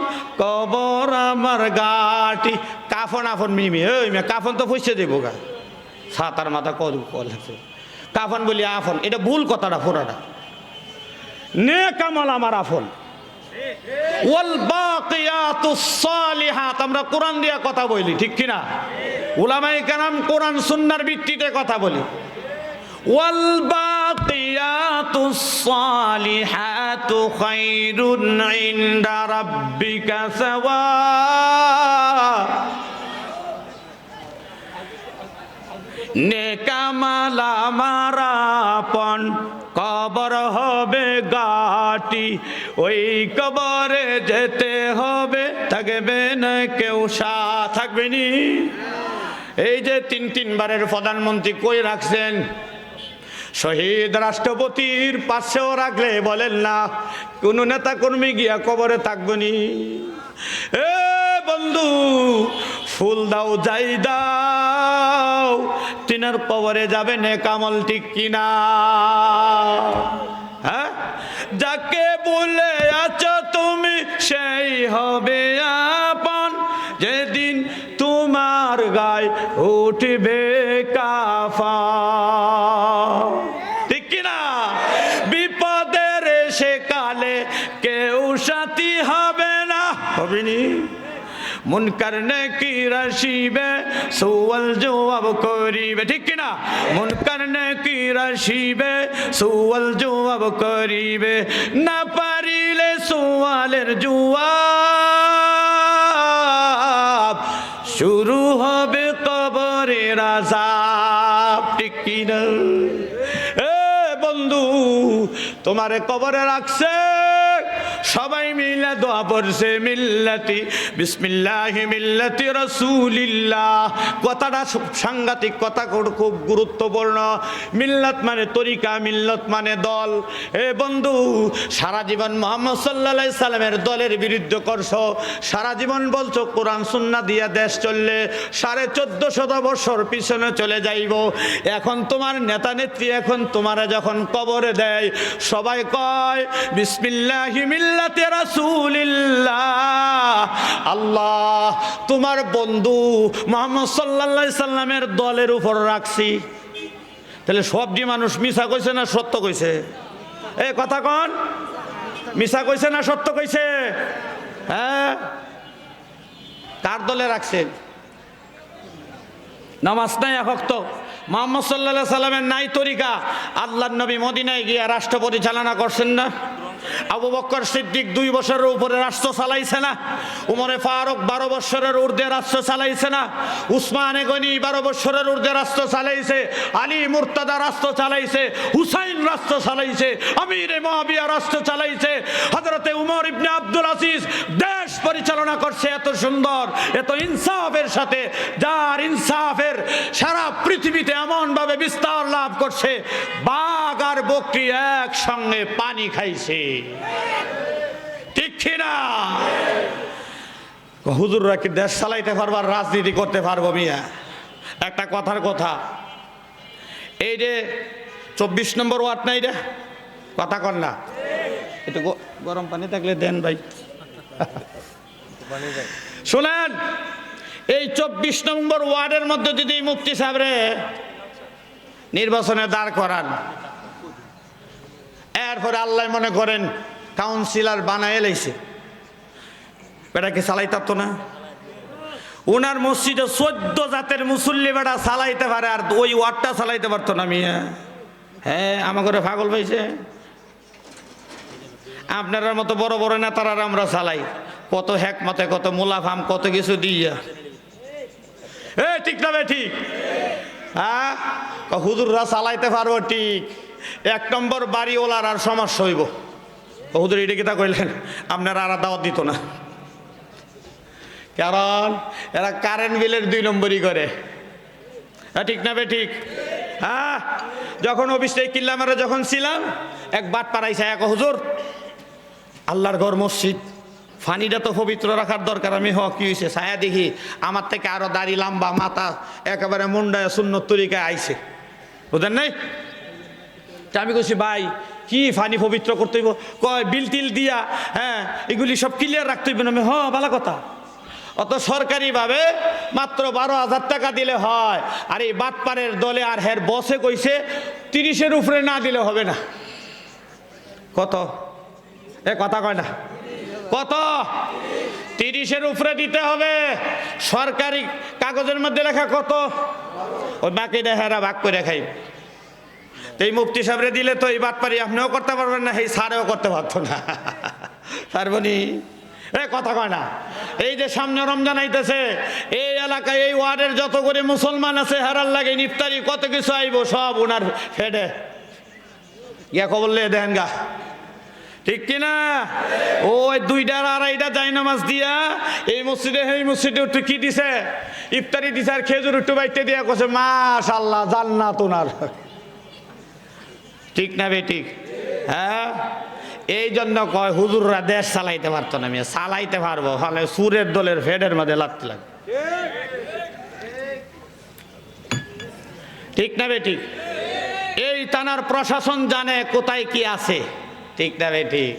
কবর আমার গাটি। কাফন আপন মিমি, ওই কাফন তো পয়সা দেবো গা, সাতার মাথা কল লাগছে। কাফন বলি আফন, এটা ভুল কথাটা পুরাটা। নেক আমল আমার আফন। ওয়াল বাকিয়াতুস সালিহাত, আমরা কোরআন দিয়া কথা বলি, ঠিক কিনা? উলামায়ে কেরাম কোরআন সুন্নাহর ভিত্তিতে কথা বলি। ওয়াল বাকিয়াতুস সালিহাতু খায়রুন ইনদা রাব্বিকা সাওয়াব। নেক আমল আমার আপন, কবর হবে গাটি, ওই কবরে যেতে হবে, থাকবে না কেউ সাথ, থাকবে নি। এই যে তিনবারের প্রধানমন্ত্রী কই রাখছেন? শহীদ রাষ্ট্রপতির পাশেও রাখলে বলেন না কোন নেতা কর্মী গিয়া কবরে থাকবেনি। এ বন্ধু, ফুল দাও যাই দাও, তিনার কবরে যাবে নেক আমল, ঠিক কিনা? হ্যাঁ, যাকে বলে আছো তুমি সেই হবে আপন, যেদিন তোমার গায়ে উঠবে কাফন, ঠিক কিনা? বিপদের সে কালে কেউ সাথী হবে না, হবে নি। মুনকার নাকির আসিবে, সওয়াল জবাব করিবে, ঠিক কিনা? মুনকার নাকির আসিবে, সওয়াল জবাব করিবে, না পারিলে সওয়ালের জবাব, শুরু হবে কবরের আযাব, ঠিক কিনা? এ বন্ধু, তোমারে কবরে রাখছে, সবাই মিলে দোয়া পড়ছে, মিল্লাতি বিসমিল্লাহি মিল্লাতি রাসূলিল্লাহ। কথাটা সাংঘাতিক কথা, খুব গুরুত্বপূর্ণ। মিল্লাত মানে তরিকা, মিল্লাত মানে দল। এ বন্ধু, সারা জীবন মুহাম্মদ সাল্লাল্লাহু আলাইহি সাল্লামের দলের বিরুদ্ধে করছো, সারা জীবন বলছো কোরআন সুন্নাহ দিয়ে দেশ চললে 1450 বছর পিছনে চলে যাইব। এখন তোমার নেতা নেত্রী এখন তোমারে যখন কবরে দেয়, সবাই কয় বিসমিল্লাহি মিল্লাতি রাসূলিল্লাহ। আল্লাহ, তোমার বন্ধু মুহাম্মদ সাল্লাল্লাহু আলাইহি সাল্লামের দলের উপর রাখছি। তাহলে সবজি মানুষ মিছা কইছে না সত্য কইছে? এই কথা কন, মিছা কইছে না সত্য কইছে? হ্যাঁ, কার দলে রাখছেন? নামাজ নাই এক ওয়াক্ত, মুহাম্মদ সাল্লাল্লাহু আলাইহি সাল্লামের নাই তরিকা। আল্লাহর নবী মদিনায় গিয়া রাষ্ট্র পরিচালনা করছেন না? আবু বকর সিদ্দিক 2 বছরের উপরে রাষ্ট্র চালাইছে না? উমরে ফারুক 12 বছরের ঊর্ধ্বে রাষ্ট্র চালাইছে না? উসমানে গনি 12 বছরের ঊর্ধ্বে রাষ্ট্র চালাইছে, আলী মুর্তাদা রাষ্ট্র চালাইছে, হুসাইন রাষ্ট্র চালাইছে, আমিরে মুয়াবিয়া রাষ্ট্র চালাইছে, হযরতে উমর ইবনে আব্দুল আজিজ দেশ পরিচালনা করছে এত সুন্দর, এত ইনসাফের সাথে, যার ইনসাফের সারা পৃথিবীতে এমন ভাবে বিস্তার লাভ করছে, বাঘ আর বকরি একসঙ্গে পানি খাইছে, ঠিক কিনা? হুজুররা কি দেশ চালাইতে পারবো আর রাজনীতি করতে পারবো? মিয়া, একটা কথার কথা, এই যে 24 নম্বর ওয়ার্ড নাই রে, কথা কর না, একটু গরম পানি থাকলে দেন ভাই। শোনেন, এই 24 নম্বর ওয়ার্ডের মধ্যে যদি মুফতি সাহেবরে নির্বাচনে দাঁড় করান, এরপরে আল্লাহ মনে করেন কাউন্সিলর বানায় লাইছে, বেটা কি চালাইতে পারতো না? ওনার মসজিদে 14 জাতের মুসল্লি বেটা চালাইতে পারে, আর ওই ওয়ার্ডটা চালাইতে পারতো না মিয়া। হ্যাঁ, আমার ঘরে পাগল পাইছে। আপনার মতো বড় বড় নেতারা আমরা চালাই, কত হেকমতে, কত মুলাফাম, কত কিছু দিয়া। এ ঠিক না বে ঠিক? হ্যাঁ, হুজুররা চালাইতে পারবো ঠিক, 1 নম্বর বাড়িওয়ালার আর সমস্যা হইব। হুজুর এটা কি তা কইলেন, আপনারা আর দাওয়াত দিত না, কারণ এরা কারেন্ট বিলের 2 নম্বরই করে। ঠিক না বে ঠিক? হ্যাঁ, যখন অফিসে কিল্লামারে যখন ছিলাম, এক বাট পাড়াইছে, এক হুজুর আল্লাহর ঘর মসজিদ, ফানিটা তো পবিত্র রাখার দরকার। আমি কি হয়েছে ছায়া দেখি আমার থেকে আরো দাড়ি লম্বা, মাথা একেবারে মুন্ডায় সুন্নত তরিকায় আইছে, বুঝেন নাই? আমি কইছি ভাই কি ফানি পবিত্র করতে হইব? কয় বিল টিল দিয়া, হ্যাঁ এগুলি সব ক্লিয়ার রাখতে হইব না। আমি ভালো কথা, অত সরকারিভাবে মাত্র 12,000 টাকা দিলে হয়। আর এই বাটপাড়ের দলে আর হের বসে কইছে 30-এর উপরে না দিলে হবে না। কত? এ কথা কয় না, কত? 30-এর উপরে দিতে হবে। সরকারি কাগজের মধ্যে লেখা কত, ওই বাকিটা হেরা ভাগ করে খাই। তো এই মুফতি সাহেবরে দিলে তো এই বাটপারি আপনিও করতে পারবেন না, এই স্যারেও করতে পারতো না। পারবনি? এ কথা কয় না। এই যে সামনে রমজান আইতেছে, এই এলাকায় এই ওয়ার্ডের যত করে মুসলমান আছে হেরার লাগে ইফতারি কত কিছু আইব, সব ওনার ফেডে ইয়া বললে দেন গা, ঠিক কিনা? ওই 2টা 2.5টা যাই নামাজ দিয়া এই মসজিদে একটু কি দিছে, ইফতারি দিছে আর খেজুর একটু বাইতে দিয়া কছে মাশাআল্লাহ জান্নাত ওনার, ঠিক না বেঠিক? হ্যাঁ, এই জন্য কয় হুজুররা দেশ চালাইতে পারতো না, আমি চালাইতে পারবো, ফলে সুরের দলের ফেডের মধ্যে লাগতে লাগে, ঠিক না বেঠিক? এই থানার প্রশাসন জানে কোথায় কি আছে, ঠিক না বেঠিক?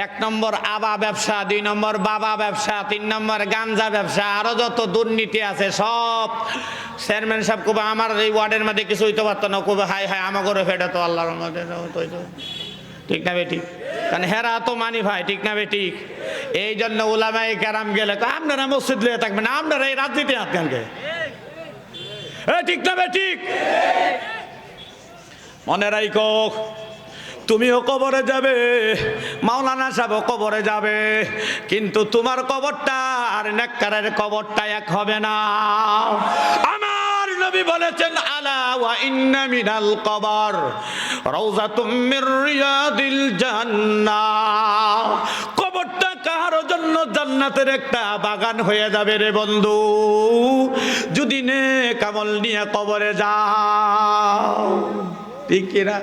1 নম্বর আবা ব্যবসা, 2 নম্বর বাবা ব্যবসা, 3 নম্বর গাঞ্জা ব্যবসা, আরো যত দুর্নীতি আছে সব চেয়ারম্যান সাহেব কবে আমার এই ওয়ার্ডের মধ্যে কিছু হইতে পারতো না, কবে হাই হাই আমা করে ফেটে তো আল্লাহর মধ্যে, ঠিক না বেঠিক? কারণ হেরা তো মানি ভাই, ঠিক না বেঠিক? এই জন্য উলামায়ে কেরাম গেলে আপনারা মসজিদ লিয়ে থাকবেন, আপনারা এই রাজনীতি হাত গানকে, ঠিক না বেঠিক? মনে রাখো, তুমিও কবরে যাবে, মাওলানা সাহেবও কবরে যাবে, কিন্তু তোমার কবরটা আর নেককারের কবরটা এক হবে না। আমার নবী বলেছেন, আলা ওয়া ইন্না মিনাল কবর রাউযাতুম মির রিয়াদিল জান্নাহ। কবরটা কারো জন্য জান্নাতের একটা বাগান হয়ে যাবে রে বন্ধু, যদি নেক আমল নিয়ে কবরে যাও, ঠিক কিনা?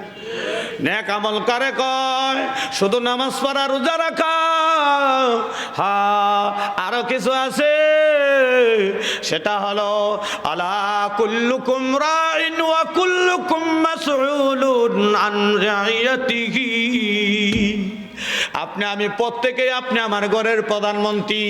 নেক আমল কারে কয়? শুধু নামাজ পড়া রোজা রাখা, হ্যাঁ আরো কিছু আছে, সেটা হলো আলা কুল্লুকুম রাইন ওয়া কুল্লুকুম মাসউলুন আন রাইয়াতিহি। আপনি আমি প্রত্যেকেই, আপনি আমার ঘরের প্রধানমন্ত্রী,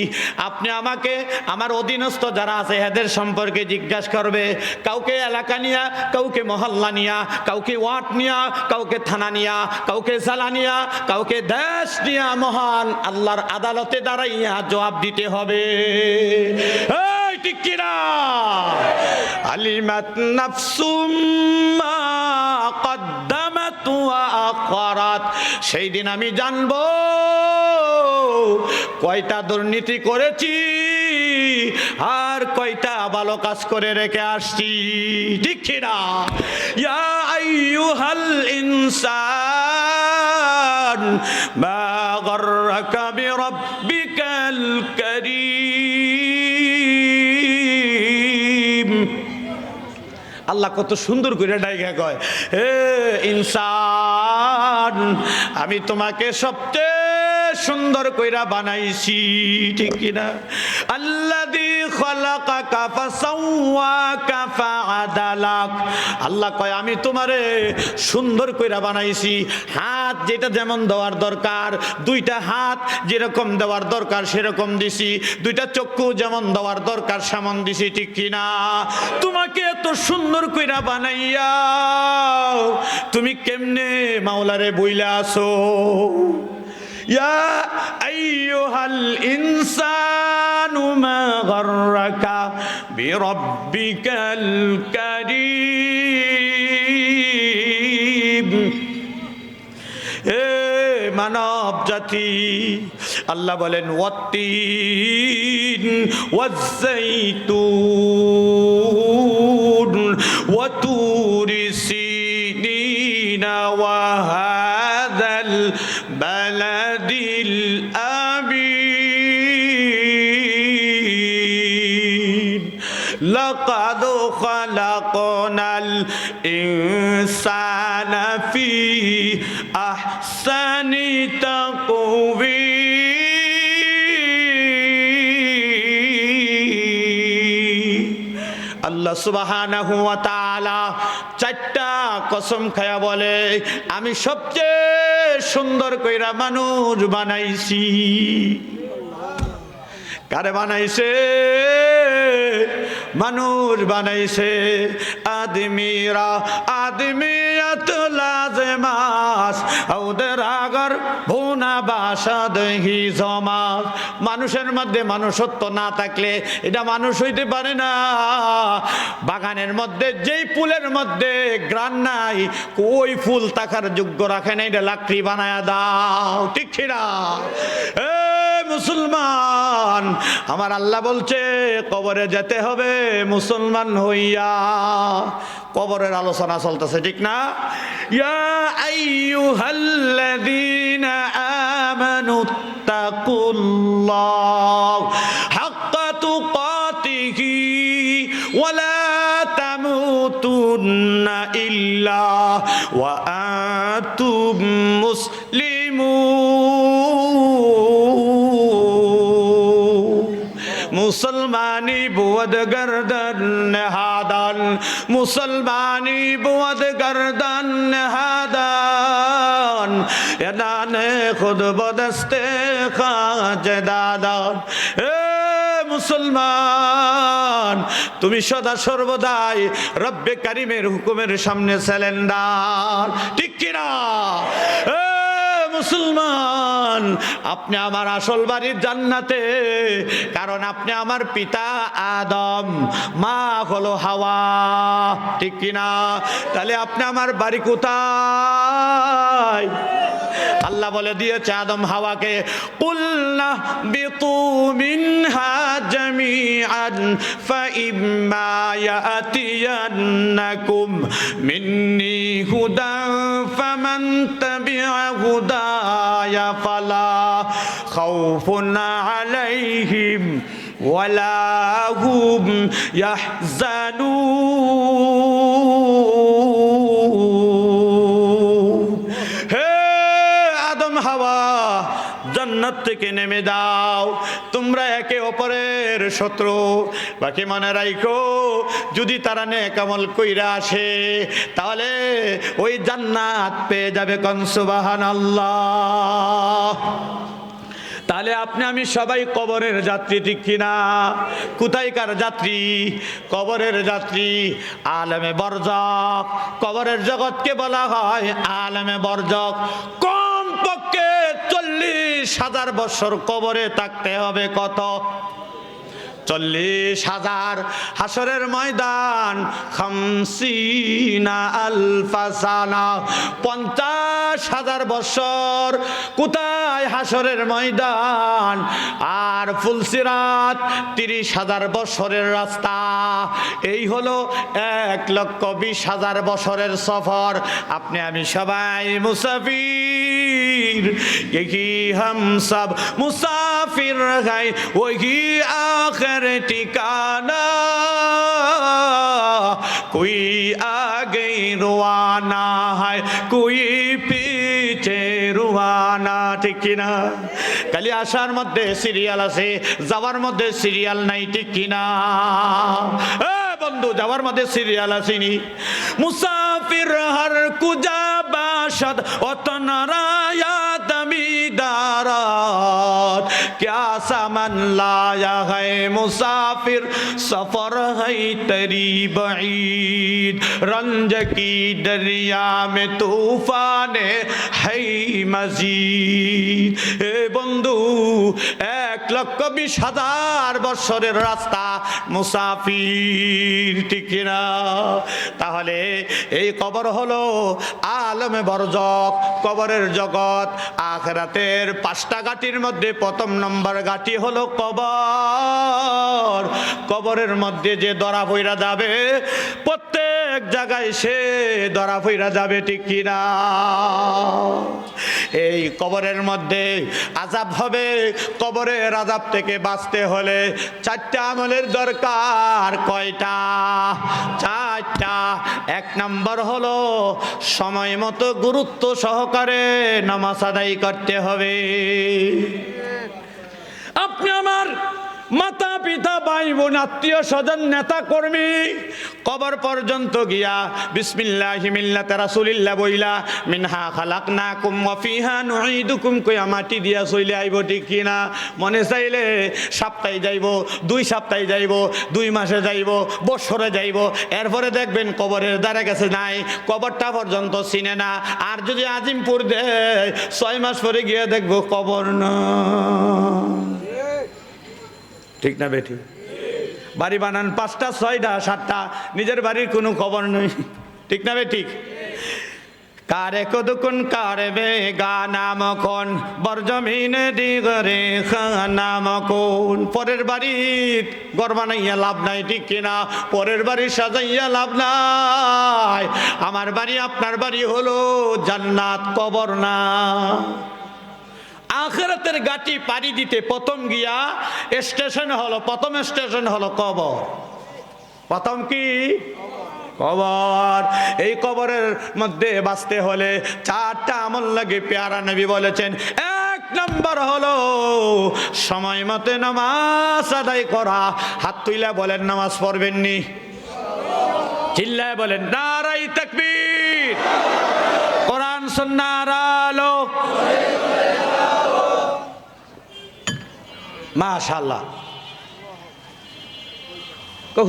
আপনি আমাকে আমার অধীনস্থ যারা আছে এদের সম্পর্কে জিজ্ঞাসা করবে, কাউকে এলাকা নিয়া, কাউকে মহল্লা নিয়া, কাউকে ওয়ার্ড নিয়া, কাউকে থানা নিয়া, কাউকে জেলা নিয়া, কাউকে দেশ নিয়া মহান আল্লাহর আদালতে দাঁড়াইয়া জবাব দিতে হবে, ঠিক কিনা? আলিমাত নাফসুম মা কদ্দামাত ওয়া আখারাত। সেই দিন আমি জানবো কয়টা দুর্নীতি করেছি আর কয়টা ভালো কাজ করে রেখে আসছি, ঠিক কিনা? ইয়া আইয়ুহাল ইনসান মা গাররাকা বিরাব্বিকাল কারীম। আল্লাহ কত সুন্দর করে ডাইগা কয়, হে ইনসান, আমি তোমাকে সবচেয়ে সুন্দর কইরা বানাইছি, ঠিক কিনা? আল্লাযী খালাকাকা ফাসাওয়াকা ফাআদালাক। আল্লাহ কয় আমি তোমারে সুন্দর কইরা বানাইছি, হাত যেটা যেমন দেওয়ার দরকার, 2টা হাত যেরকম দেওয়ার দরকার সেরকম দিছি, 2টা চক্ষু যেমন দেওয়ার দরকার সেমন দিছি, ঠিক কিনা? তোমাকে এত সুন্দর কইরা বানাইয়া তুমি কেমনে মাওলারে বইলা আছো? ইয়া আইয়ুহাল ইনসানু মা গাররাকা বিরাব্বিকাল কারীম। হে মানব জাতি, আল্লাহ বলেন ওয়াত্তিন ওয়াজ্জাইতুন ওয়া তুরি সিনিনা ওয়া হাযাল বালাদিল আমিন। লাকাদ খালাকনাল ইনসানা ফি আহসানি তাকওয়ীম। আল্লাহ সুবহানাহু ওয়া তাআলা 4টা কসম খায়া বলে, আমি সবচেয়ে সুন্দর কইরা মানুষ বানাইছি। কারে বানাইছে? মানুষ বানাইছে আদমিরা আদমিয়ত লাজমাস ওদের আগর ভুনা বাসাদ হি জমাস। মানুষের মধ্যে মানুষত্ব না থাকলে এটা মানুষ হইতে পারে না। বাগানের মধ্যে যেই ফুলের মধ্যে গ্রান নাই, ওই ফুল থাকার যোগ্য রাখে না, এটা লাকড়ি বানায়া দাও, ঠিক না? মুসলমান, আমার আল্লাহ বলছে কবরে যেতে হবে মুসলমান হইয়া। কবরের আলোচনা চলতেছে, ঠিক না? ইয়া আইয়ুহাল্লাযীনা আমানুত্তাকুল্লাহ হাক্কা তুকাতিহি ওয়া লা তামুতুন্না ইল্লা ওয়া আনতুম মুসলিমুন। মুসলমানি বুয়দ গর্দন নহাদান, মুসলমানি বুয়দ গর্দন নহাদান, এদানে খুদ বদস্তে খাজদাদান। মুসলমান, তুমি সদা সর্বদাই রব্বে কারিমের হুকুমের সামনে স্যালেন্ডার, ঠিক কিনা? মুসলমান, আপনি আমার আসল বাড়ির জান্নাতে, কারণ আপনি আমার পিতা আদম, মা হলো হাওয়া, ঠিক কিনা? তাহলে আপনি আমার বাড়ি কোথায়? আল্লাহ বলে দিয়েছে আদম হাওয়াকে, কুলনা বিতু মিনহা জামিআন ফাইম্মা ইয়াতিয়ান্নাকুম মিন্নি হুদান ফামান তাবিআ হুদায়া ফালা খাউফুন আলাইহিম ওয়ালা হুম ইয়াহজানুন। হাওয়া, জান্নাত থেকে নেমে দাও, তোমরা একে অপরের শত্রু। বাকি মনে রাখো, যদি তারা নেক আমল কইরা আসে তাহলে ওই জান্নাত পেয়ে যাবে। কোন সুবহানাল্লাহ। তাহলে আপনি আমি সবাই কবরের যাত্রী, ঠিক কিনা? কোথায়কার যাত্রী? কবরের যাত্রী। আলেমে বরজক, কবরের জগৎকে বলা হয় আলেমে বরজক। কমপক্ষে 40,000 বছর কবরে থাকতে হবে। কত? 40,000। হাসরের ময়দান 50 আলফা সানা, 50,000 বছর। কোথায়? হাসরের ময়দান। আর ফুলসিরাত 30,000 বছরের রাস্তা। এই হলো 1,20,000 বছরের সফর। আপনি আমি সবাই মুসাফির, यही हम सब मुसाफिर हैं, वही आखिर ठिकाना, कोई आगे रवाना है, कोई पीछे रवाना, ঠিক কিনা? খালি আসার মধ্যে সিরিয়াল আছে, যাওয়ার মধ্যে সিরিয়াল নাই, ঠিক কিনা? বন্ধু, যাওয়ার মধ্যে সিরিয়াল আসেনি। মুসাফির হর কুজা বাশদ অতনরায়া দারাত, क्या सामान लाया है मुसाफिर, सफर है तेरी बईद, रंज की दरिया में तूफान है मजीद। ए बंधु, 1,20,000 বছরের রাস্তা, মুসাফির, ঠিক না? তাহলে এই কবর হলো আলমে বরজক, কবরের জগৎ। আখিরাতের 5টা ঘাটির মধ্যে প্রথম নম্বর ঘাটি হলো কবর। কবরের মধ্যে যে ধরা পইরা যাবে, প্রত্যেক জায়গায় সে ধরা পইরা যাবে, ঠিক কিনা? এই কবরের মধ্যে আযাব হবে। কবরের আযাব থেকে বাঁচতে হলে 4টা আমলের দরকার। কয়টা? 4টা। 1 নম্বর হলো সময় মতো গুরুত্ব সহকারে নামাজ আদায় করতে হবে। আপনি আমার মাতা পিতা ভাই বোন আত্মীয় স্বজন নেতা কর্মী কবর পর্যন্ত গিয়া বিসমিল্লাহি মিল্লাতে রাসূলিল্লাহ বইলা মিনহা খালাকনাকুম ওয়া ফিহা নুঈদুকুম কইয়া মাটি দিয়া চলে আইব, ঠিক কিনা? মনে চাইলে সপ্তাহে যাইব, 2 সপ্তাহে যাইব, 2 মাসে যাইব, বছরে যাইব, এরপরে দেখবেন কবরের দ্বারে গেছে নাই, কবরটা পর্যন্ত চিনে না। আর যদি আজিমপুর দেয় 6 মাস পরে গিয়ে দেখবো কবর না। ঠিক না বেটি? বাড়ি বানান 5টা 6টা 7টা, নিজের বাড়ির কোনো খবর নেই। ঠিক না বেটি? কারে কদুকুন কারে বে গানাম কোন বরজমিনে দিগরে খানাম কোন। পরের বাড়ি ঘর বানাইয়া লাভ নাই, ঠিক কিনা? পরের বাড়ি সাজাইয়া লাভ নাই। আমার বাড়ি আপনার বাড়ি হলো জান্নাত, কবর না। আখিরাতের গাটি পাড়ি দিতে প্রথম গিয়া স্টেশন হলো, প্রথম স্টেশন হলো কবর। প্রথম কি? কবর। এই কবরের মধ্যে বাঁচতে হলে 4টা আমল লাগে, পেয়ারা নবী বলেছেন। 1 নম্বর হলো সময় মতে নামাজ আদায় করা। হাত তুইলা বলেন নামাজ পড়বেন নি? চিল্লায় বলেন নারায়ে তাকবীর। কোরআন সুন্নাহর আলো। মাশাআল্লাহ।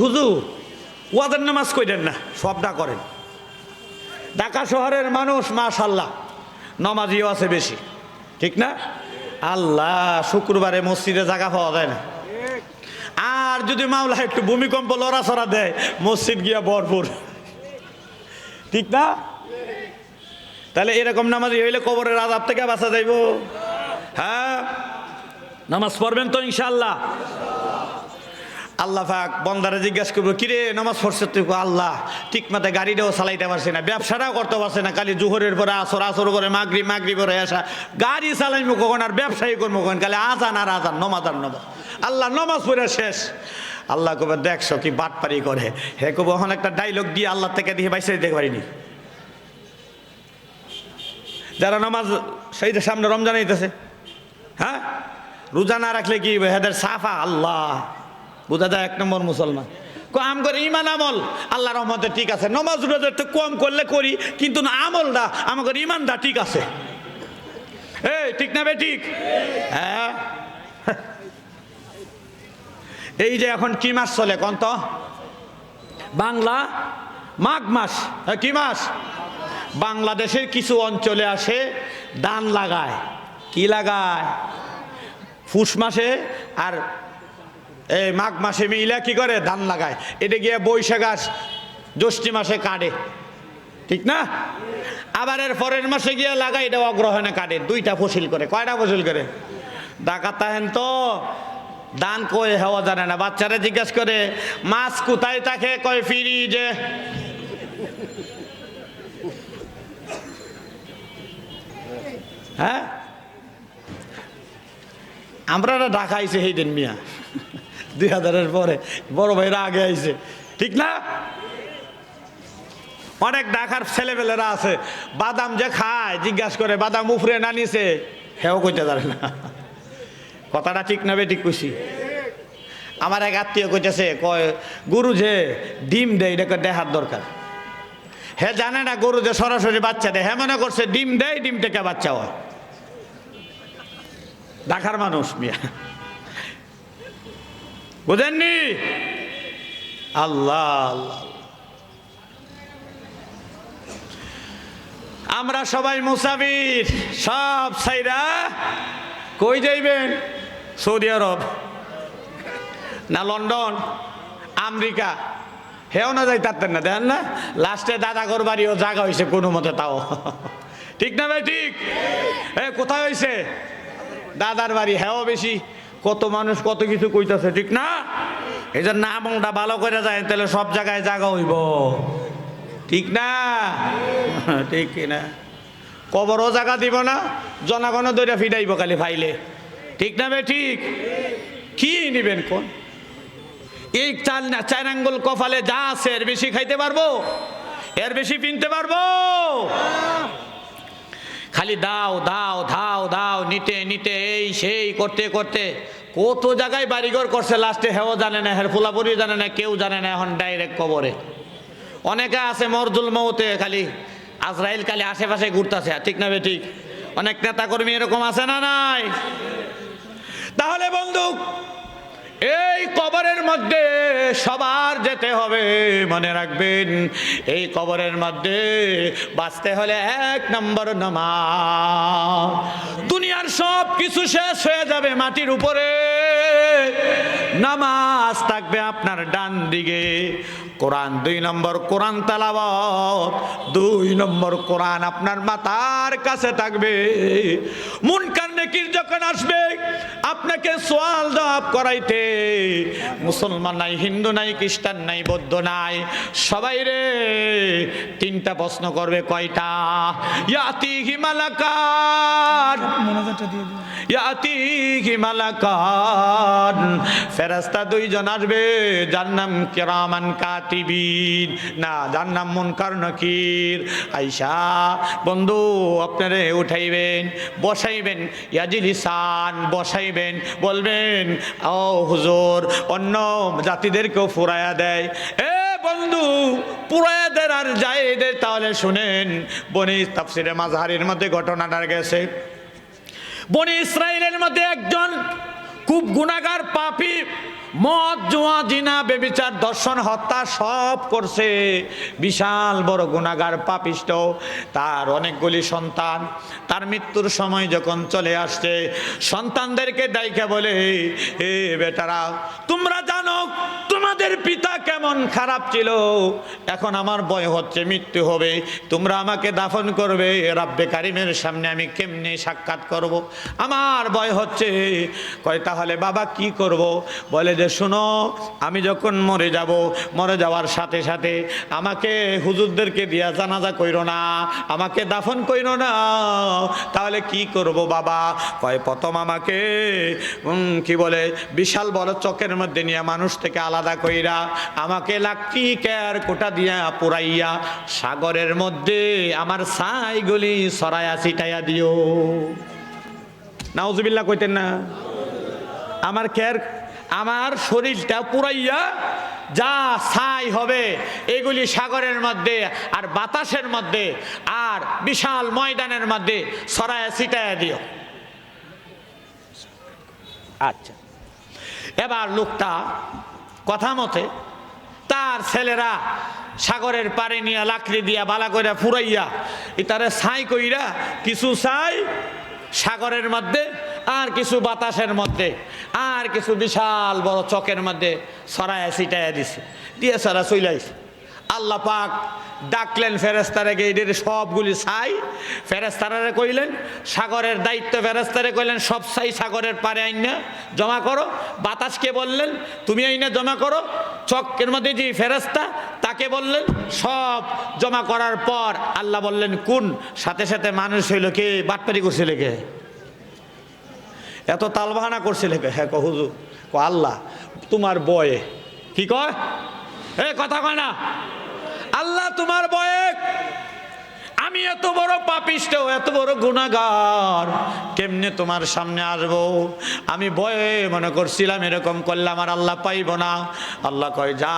হুজুর ওয়াদের নামাজ কইলেন না, সবটা করেন। ঢাকা শহরের মানুষ মাশাআল্লাহ নামাজিও আছে বেশি, ঠিক না? আল্লাহ, শুক্রবারে মসজিদে জায়গা পাওয়া যায় না। আর যদি মাওলা একটু ভূমিকম্প লড়াছড়া দেয়, মসজিদ গিয়া ভরপুর, ঠিক না? তাহলে এরকম নামাজি হইলে কবরের আযাব থেকে বাঁচা যাইব। হ্যাঁ, নামাজ পড়বেন তো ইনশাআল্লাহ? আল্লাহ পাক বন্দারে জিজ্ঞাসা করবো, কিরে নামাজ পড়ছে তুই? আল্লাহ ঠিক মতো গাড়িটাও চালাইতে পারছি না, ব্যবসাটাও করতে পারছি না, খালি জোহরের পরে আসর, আসর পরে মাগরিব, মাগরিব পরে আসা, গাড়ি চালাইমু কখন আর ব্যবসায়ী করবো কখন? খালি আজান আর আজান, নমাজ আর নমাজ। আল্লাহ নমাজ পড়ে শেষ। আল্লাহ কবে দেখছো কি বাটপারি করে। হে কবে ওখানে একটা ডাইলগ দিয়ে আল্লাহ থেকে দিয়ে বাইসে দিতে পারিনি। যারা নামাজ সেই সামনে রমজান আইতেছে, হ্যাঁ, রোজা না রাখলে কি হেদের সাফা? আল্লাহ বোঝা যায় 1 নম্বর মুসলমান। কাম করে ইমান আমল আল্লাহ রহমতে ঠিক আছে, নমাজ রোজা একটু কম করলে করি, কিন্তু আমলটা আমাদের ইমানটা ঠিক আছে। এই ঠিক না বে ঠিক? হ্যাঁ। এই যে এখন কি মাস চলে কোন তো? বাংলা মাঘ মাস। কি মাস? বাংলাদেশের কিছু অঞ্চলে আসে ধান লাগায়। কি লাগায়? পুষ মাসে আর এই মাঘ মাসে মিলা কি করে? ধান লাগায়। এটা গিয়ে বৈশাখ আর জ্যৈষ্ঠী মাসে কাটে, ঠিক না? আবার এর পরের মাসে গিয়ে লাগায়, এটা অগ্রহণে কাটে। 2টা ফসল করে। কয়টা ফসল করে? ডাকাত তাহেন তো ধান কই হওয়া জানে না। বাচ্চারা জিজ্ঞাসা করে মাছ কোথায় থাকে? কয় ফ্রিজে। হ্যাঁ, আমরা ঢাকা আইছে সেই দিন মিয়া 2000-এর পরে, বড় ভাইরা আগে আইছে, ঠিক না? অনেক ঢাকার ছেলেপেলেরা আছে বাদাম যে খায়, জিজ্ঞাসা করে বাদাম উফরে না নিছে, হেও কইতে পারে না। কথাটা ঠিক না? ঠিক কইছি? আমার এক আত্মীয় কইতেছে, কয় গরু যে ডিম দেয় এটাকে দেখার দরকার। হে জানে না গরু যে সরাসরি বাচ্চা দেয়, হ্যাঁ মনে করছে ডিম দেয়, ডিম থেকে বাচ্চা হয়। ঢাকার মানুষ মিয়া, বুঝেননি? আল্লাহ আল্লাহ। আমরা সবাই মুসাফির, সব সাইরা কই যাইবেন? সৌদি আরব না লন্ডন, আমেরিকা, হেও না যাই তারতেন না, দেখেন না? লাস্টে দাদাগর বাড়িও জায়গা হয়েছে কোনো মতে, তাও ঠিক না ভাই? ঠিক। কোথায় হয়েছে? দাদার বাড়ি। হেও বেশি, কত মানুষ কত কিছু কইতাছে, ঠিক না? এই জন্য আমলটা ভালো করে যায়, তাহলে সব জায়গায় জায়গা হইব, ঠিক না? ঠিক কিনা? কবরও জায়গা দিব না, জনগণও দইরা ফিডাইব খালি ফাইলে, ঠিক না ভাই? ঠিক। কি নিবেন কোন? এই 4 আঙ্গুল কপালে যা আছে এর বেশি খাইতে পারবো? এর বেশি কিনতে পারবো? খালি দাও দাও ধাও দাও, নিতে নিতে এই সেই করতে করতে কত জায়গায় বাড়িঘর করছে, লাস্টে হেও জানে না, হের ফুলাপুরি জানে না, কেউ জানে না, এখন ডাইরেক্ট কবরে। অনেকে আছে মরজুল মৌতে খালি আজরাইল খালি আশেপাশে ঘুরতেছে, ঠিক না ঠিক? অনেক নেতা কর্মী এরকম আছে না নাই? তাহলে বন্ধু, এই কবরের মধ্যে সবার যেতে হবে, মনে রাখবেন। এই কবরের মধ্যে বাঁচতে হলে 1 নম্বর নামাজ। দুনিয়ার সব কিছু শেষ হয়ে যাবে মাটির উপরে, নামাজ থাকবে আপনার ডান দিকে। কোরআন 2 নম্বর, কোরআন তেলাওয়াত 2 নম্বর, কোরআন আপনার মাথার কাছে থাকবে। মুনকার নেকির যখন আসবে আপনাকে সওয়াল জবাব করাইতে, মুসলমান নাই, হিন্দু নাই, খ্রিস্টান নাই, বৌদ্ধ নাই, সবাই রে 3টা প্রশ্ন করবে। কয়টা? ইয়াতিহি মালাকান, ইয়াতিহি মালাকান, ফেরেশতা 2 জন আসবে, যার নাম কিরামান কাতিবিন, না যার নাম মুনকার নাকির। আইসা বন্ধু আপনারে উঠাইবেন, বসাইবেন, ইয়াজিলিসান বসাইবেন, বলবেন ও হুজুর অন্য জাতিদেরকেও ফুরাইয়া দেয়। এ বন্ধু, পুরাইয়া দেয় আর যায় এদের। তাহলে শুনেন, বনি তাফসিরে মাযহারির মধ্যে ঘটনাটা গেছে। বনি ইসরাইলের মধ্যে একজন খুব গুনাহগার পাপী, মদ, জুয়া, জিনা, বেবিচার, দর্শন, হত্যা সব করছে, বিশাল বড় গুনাহগার পাপিষ্ট। তার অনেকগুলি সন্তান। তার মৃত্যুর সময় যখন চলে আসছে, সন্তানদেরকে ডাইকা বলে, এ বেটারা, তোমরা জানো তোমাদের পিতা কেমন খারাপ ছিল, এখন আমার ভয় হচ্ছে মৃত্যু হবে, তোমরা আমাকে দাফন করবে, রাব্বে কারিমের সামনে আমি কেমনে সাক্ষাৎ করব, আমার ভয় হচ্ছে। কয় তাহলে বাবা কি করব? বলে যে শোনো, আমি যখন মরে যাব, মরে যাওয়ার সাথে সাথে আমাকে হুজুরদেরকে দিয়া জানাজা কইরো না, আমাকে দাফন কইরো না। তাহলে কি করব বাবা? কয় প্রথম আমাকে কি বলে বিশাল বড় চকের মধ্যে নিয়ে মানুষ থেকে আলাদা কইরা আমাকে লাকড়ি কেয়ার কোটা দিয়া পুরাইয়া সাগরের মধ্যে আমার ছাইগুলি সরাইয়া ছিটাইয়া দিও। নাউজুবিল্লাহ কইতেন না? আমার শরীরটা পুরাইয়া যা ছাই হবে এগুলি সাগরের মধ্যে আর বাতাসের মধ্যে আর বিশাল ময়দানের মধ্যে ছড়ায়া ছিটাইয়া দিও। আচ্ছা, এবার লোকটা কথা মতে তার ছেলেরা সাগরের পারে নিয়ে লাকড়ি দিয়া বালা কইরা ফুরাইয়া ইতারে ছাই কইরা, কিছু ছাই সাগরের মধ্যে আর কিছু বাতাসের মধ্যে আর কিছু বিশাল বড় চকের মধ্যে ছড়ায়া ছিটাইয়া দিছে, দিয়ে সারা চইলাইছে। আল্লাহ পাক ডাকলেন ফেরেশতারে, গেইডের সবগুলি ছাই ফেরেশতারে কইলেন, সাগরের দায়িত্ব ফেরেশতারে কইলেন সব ছাই সাগরের পারে আইনা জমা করো। বাতাসকে বললেন তুমি আইনা জমা করো। চকের মধ্যে যে ফেরেশতা তাকে বললেন সব জমা করার পর আল্লাহ বললেন কোন, সাথে সাথে মানুষ হইল কে, বাটপারি করছিল কে, এত তালবাহানা করছিল কে? হ্যাঁ হুজুর, আল্লাহ তোমার বয়ে। কি কয়? এ কথা কয় না, আল্লাহ তোমার বয়ে আমি এত বড় পাপিষ্ট, এত বড় গুনাহগার, কেমনে তোমার সামনে আসবো? আমি ভয়ে মনে করছিলাম এরকম করলে আমার আল্লাহ পাইব না। আল্লাহ কয় যা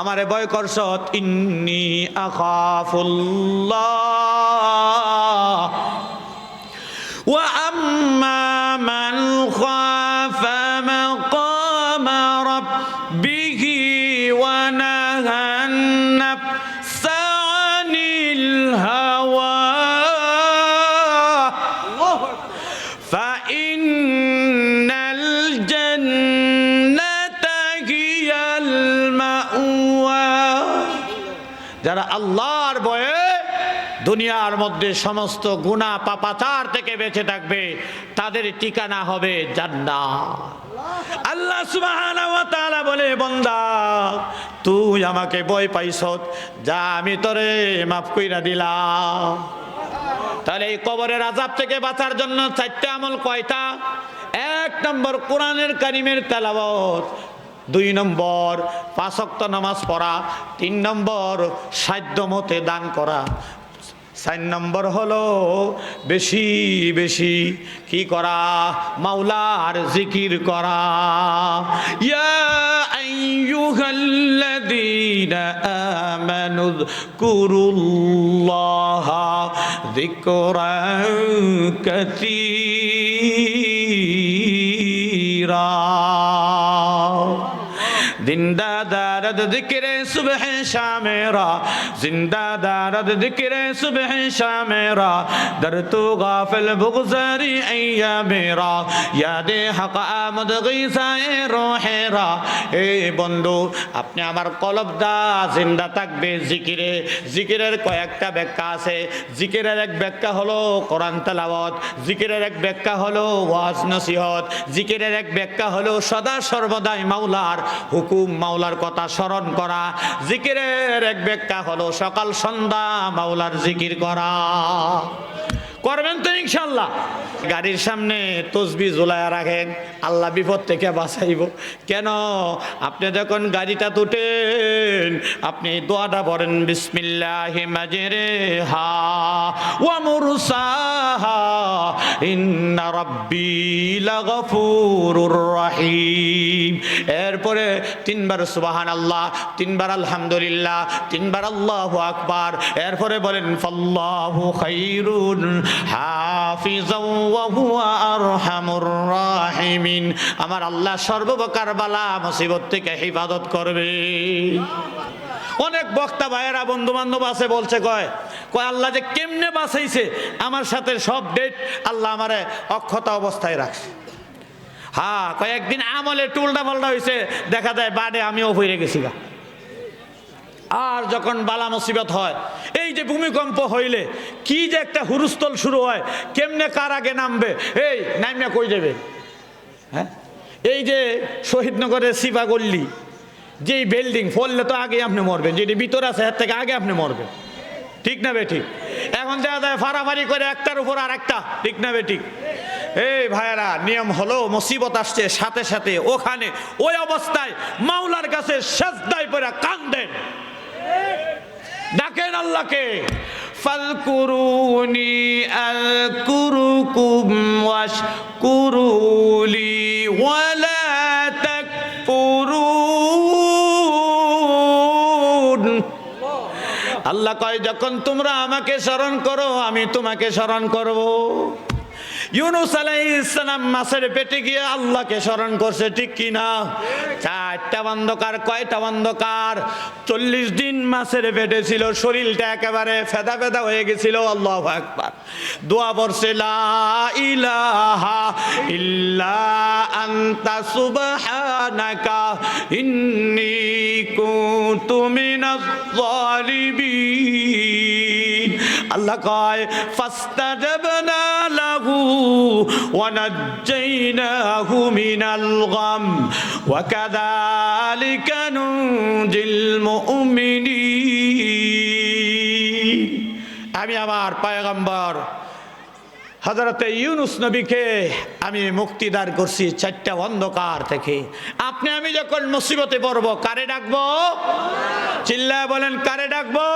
আমারে ভয় করছ, ইন্নী আখাফুল্লাহ ওয়া আম্মা মান খাফা মাকামা রাব্বিহি ওয়া নাহান নাফসা আনিল হাওয়া ফাইন্নাল জান্নাতা হিয়াল মাওয়া। যারা আল্লাহর ভয়ে দুনিয়ার মধ্যে সমস্ত গুনাহ পাপাচার থেকে বেঁচে থাকবে তাদের ঠিকানা হবে জান্নাত। আল্লাহ সুবহানাহু ওয়া তাআলা বলে, বান্দা তুই আমাকে ভয় পাইছত, যা আমি তোরে মাফ কইরা দিলাম। তাহলে এই কবরের আযাব থেকে বাঁচার জন্য 4টা আমল কয়টা? 1 নম্বর কোরআনের কারিমের তেলাওয়াত, 2 নম্বর 5 ওয়াক্ত নামাজ পড়া, 3 নম্বর সাধ্য মতে দান করা, 4 নম্বর হলো বেশি বেশি কি করা, মাওলার জিকির করা। ইয়া আইয়ুহাল্লাযীনা আমানু যকুরুল্লাহা যিকরান কাসীরা। जिंदा दारद जिक्र सुबह शामेरा, जिंदा दारद जिक्र सुबह शामेरा, दर तो गाफिल बुगज़री अय्या मेरा, यादे हक़ आमद गीसाए रोहेरा। ए बंदो আপনি আমার কলবটা জিন্দা থাকবে জিকিরে। জিকিরের কয়েকটা ব্যাখ্যা আছে। জিকিরের এক ব্যাখ্যা হলো কোরআন তেলাওয়াত, জিকিরের এক ব্যাখ্যা হলো ওয়াজ নসিহত, জিকিরের এক ব্যাখ্যা হলো সদা সর্বদাই মাওলার হুকুম, মাওলার কথা স্মরণ করা। জিকিরের এক ব্যাখ্যা হলো সকাল সন্ধ্যা মাওলার জিকির করা। করবেন তো ইনশাল্লাহ? গাড়ির সামনে তসবিহ ঝুলায়া রাখেন, আল্লাহ বিপদ থেকে বাঁচাইব। কেন? আপনি যখন গাড়িটা তুটেন আপনি দোয়াটা পড়েন, বিসমিল্লাহি মাজরিহা ওয়া মুরসাহা ইন্না রাব্বি লাগফুরুর রহিম। এরপরে 3 বার সুবহানাল্লাহ, 3 বার আলহামদুলিল্লাহ, 3 বার আল্লাহু আকবার। এরপরে বলেন ফাল্লাহু খায়রুন হাফিজাও ওয়া হুয়া আরহামুর রাহিমিন। আমার আল্লাহ সর্বপ্রকার বালা মুসিবত থেকে হিফাজত করবে। অনেক বক্তা ভাইয়েরা বন্ধু বান্ধব আছে বলছে, কয় আল্লাহ যে কেমনে বাঁচাইছে, আমার সাথে সব ডেট আল্লাহ আমারে অক্ষত অবস্থায় রাখছে। হ্যাঁ, কয়েকদিন আমলে টুলটা পাল্টা হয়েছে, দেখা যায় বাডে আমিও ফিরে গেছি গা। আর যখন বালা মুসিবত হয়, এই যে ভূমিকম্প হইলে কি যে একটা হুরুস্থল শুরু হয়, কেমনে কার আগে নামবে, এই নাইমা কই যাবে। হ্যাঁ, এই যে শহীদনগরের সিপাগল্লি যেই বিল্ডিং ফললে তো আগে আপনি মরবেন, যেটি ভিতর আছে এর থেকে আগে আপনি মরবেন। ঠিক না বেঠিক? এখন দেখা যায় ফাড়াফাড়ি করে একটার উপর আর একটা। ঠিক না বেঠিক? এই ভাইয়েরা, নিয়ম হলো মুসিবত আসছে সাথে সাথে ওখানে ওই অবস্থায় মাওলার কাছে সেজদায় পড়ে কাঁদেন, ডাকেন আল্লাহকে। ফাযকুরুনি আযকুরুকুম ওয়াশকুরুলি ওয়ালা তাকফুরুন। আল্লাহ কয়, যখন তোমরা আমাকে স্মরণ করো আমি তোমাকে স্মরণ করব। ইউনুস আলাইহিস সালাম মাছের পেটে গিয়ে আল্লাহকে স্মরণ করছে, ঠিক কি না? 4টা অন্ধকার, কয়টা অন্ধকার? 40 দিন মাছের পেটে ছিল, শরীরটা একেবারে ফেদা ফেদা হয়ে গেছিল। আল্লাহু আকবার। দোয়া পড়ছে, লা ইলাহা ইল্লা আনতা সুবহানাকা ইন্নী কুনতু মিনাজ জালিমিন। আল্লাহ কয়, ফাস্তাজাবনা লাহু ওয়া নাজ্জাইনাহু মিনাল গাম ওয়া কাযালিকা নুনজিল মুমিনিন। আমি আমার পয়গম্বর হযরতে ইউনুস নবীকে আমি মুক্তি দান করছি 4টা অন্ধকার থেকে। আপনি আমি যখন মুসিবতে পড়ব কারে ডাকবো? চিল্লায় বলেন, কারে ডাকবো?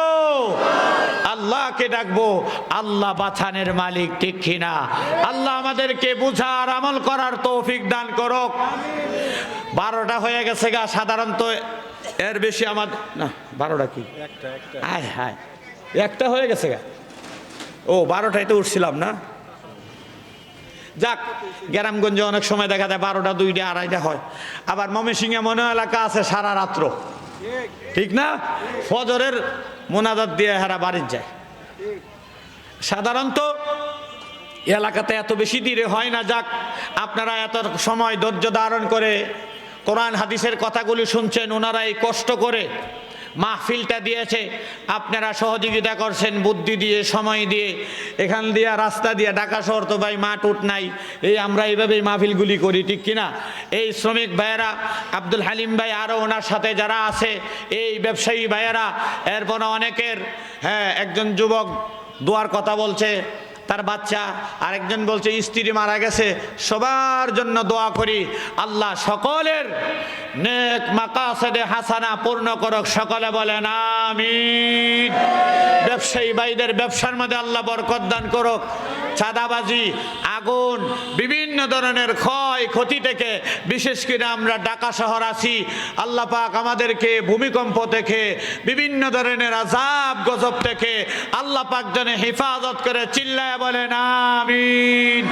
আল্লাহকে ডাকবো। আল্লাহ বাঁচানের মালিক, ঠিক কিনা? আল্লাহ আমাদেরকে বুঝার আমল করার তৌফিক দান করুক। 12টা হয়ে গেছে গা, সাধারণত এর বেশি আমার না। 12টা কি? হায় হায়, 1টা হয়ে গেছে গা। ও 12টায় তো উঠছিলাম না। যাক, গ্রামগঞ্জে অনেক সময় দেখা যায় 12টা, 2টা, 2:30টা হয়। আবার ময়মনসিংহে মনে এলাকা আছে সারা রাত্র, ঠিক না? ফজরের মোনাজাত দিয়ে হারা বাড়ির যায়। সাধারণত এলাকাতে এত বেশি দেরি হয় না। যাক, আপনারা এত সময় ধৈর্য ধারণ করে কোরআন হাদিসের কথাগুলি শুনছেন, ওনারা এই কষ্ট করে মাহফিলটা দিয়েছে, আপনারা সহযোগিতা করছেন বুদ্ধি দিয়ে, সময় দিয়ে। এখান দিয়ে রাস্তা দিয়ে ঢাকা শহর তো ভাই মাঠ উঠ নাই, এই আমরা এইভাবেই মাহফিলগুলি করি, ঠিক কিনা? এই শ্রমিক ভাইয়েরা, আব্দুল হালিম ভাই, আরও ওনার সাথে যারা আছে, এই ব্যবসায়ী ভাইয়েরা, এরপর অনেকের, হ্যাঁ, একজন যুবক দোয়ার কথা বলছে, তার বাচ্চা, আরেকজন বলছে স্ত্রী মারা গেছে। সবার জন্য দোয়া করি, আল্লাহ সকলের নেক মাকাসেদে হাসানা পূর্ণ করুক। সকলে বলেন আমিন। ব্যবসায়ী ভাইদের ব্যবসার মধ্যে আল্লাহ বরকত দান করুক। চাঁদাবাজি, আগুন, বিভিন্ন ধরনের ক্ষয় ক্ষতি থেকে, বিশেষ করে আমরা ঢাকা শহর আছি, আল্লাহ পাক আমাদেরকে ভূমিকম্প থেকে, বিভিন্ন ধরনের আযাব গজব থেকে আল্লাহ পাক যেন হেফাজত করে। চিল্লায় বলেন আমিন।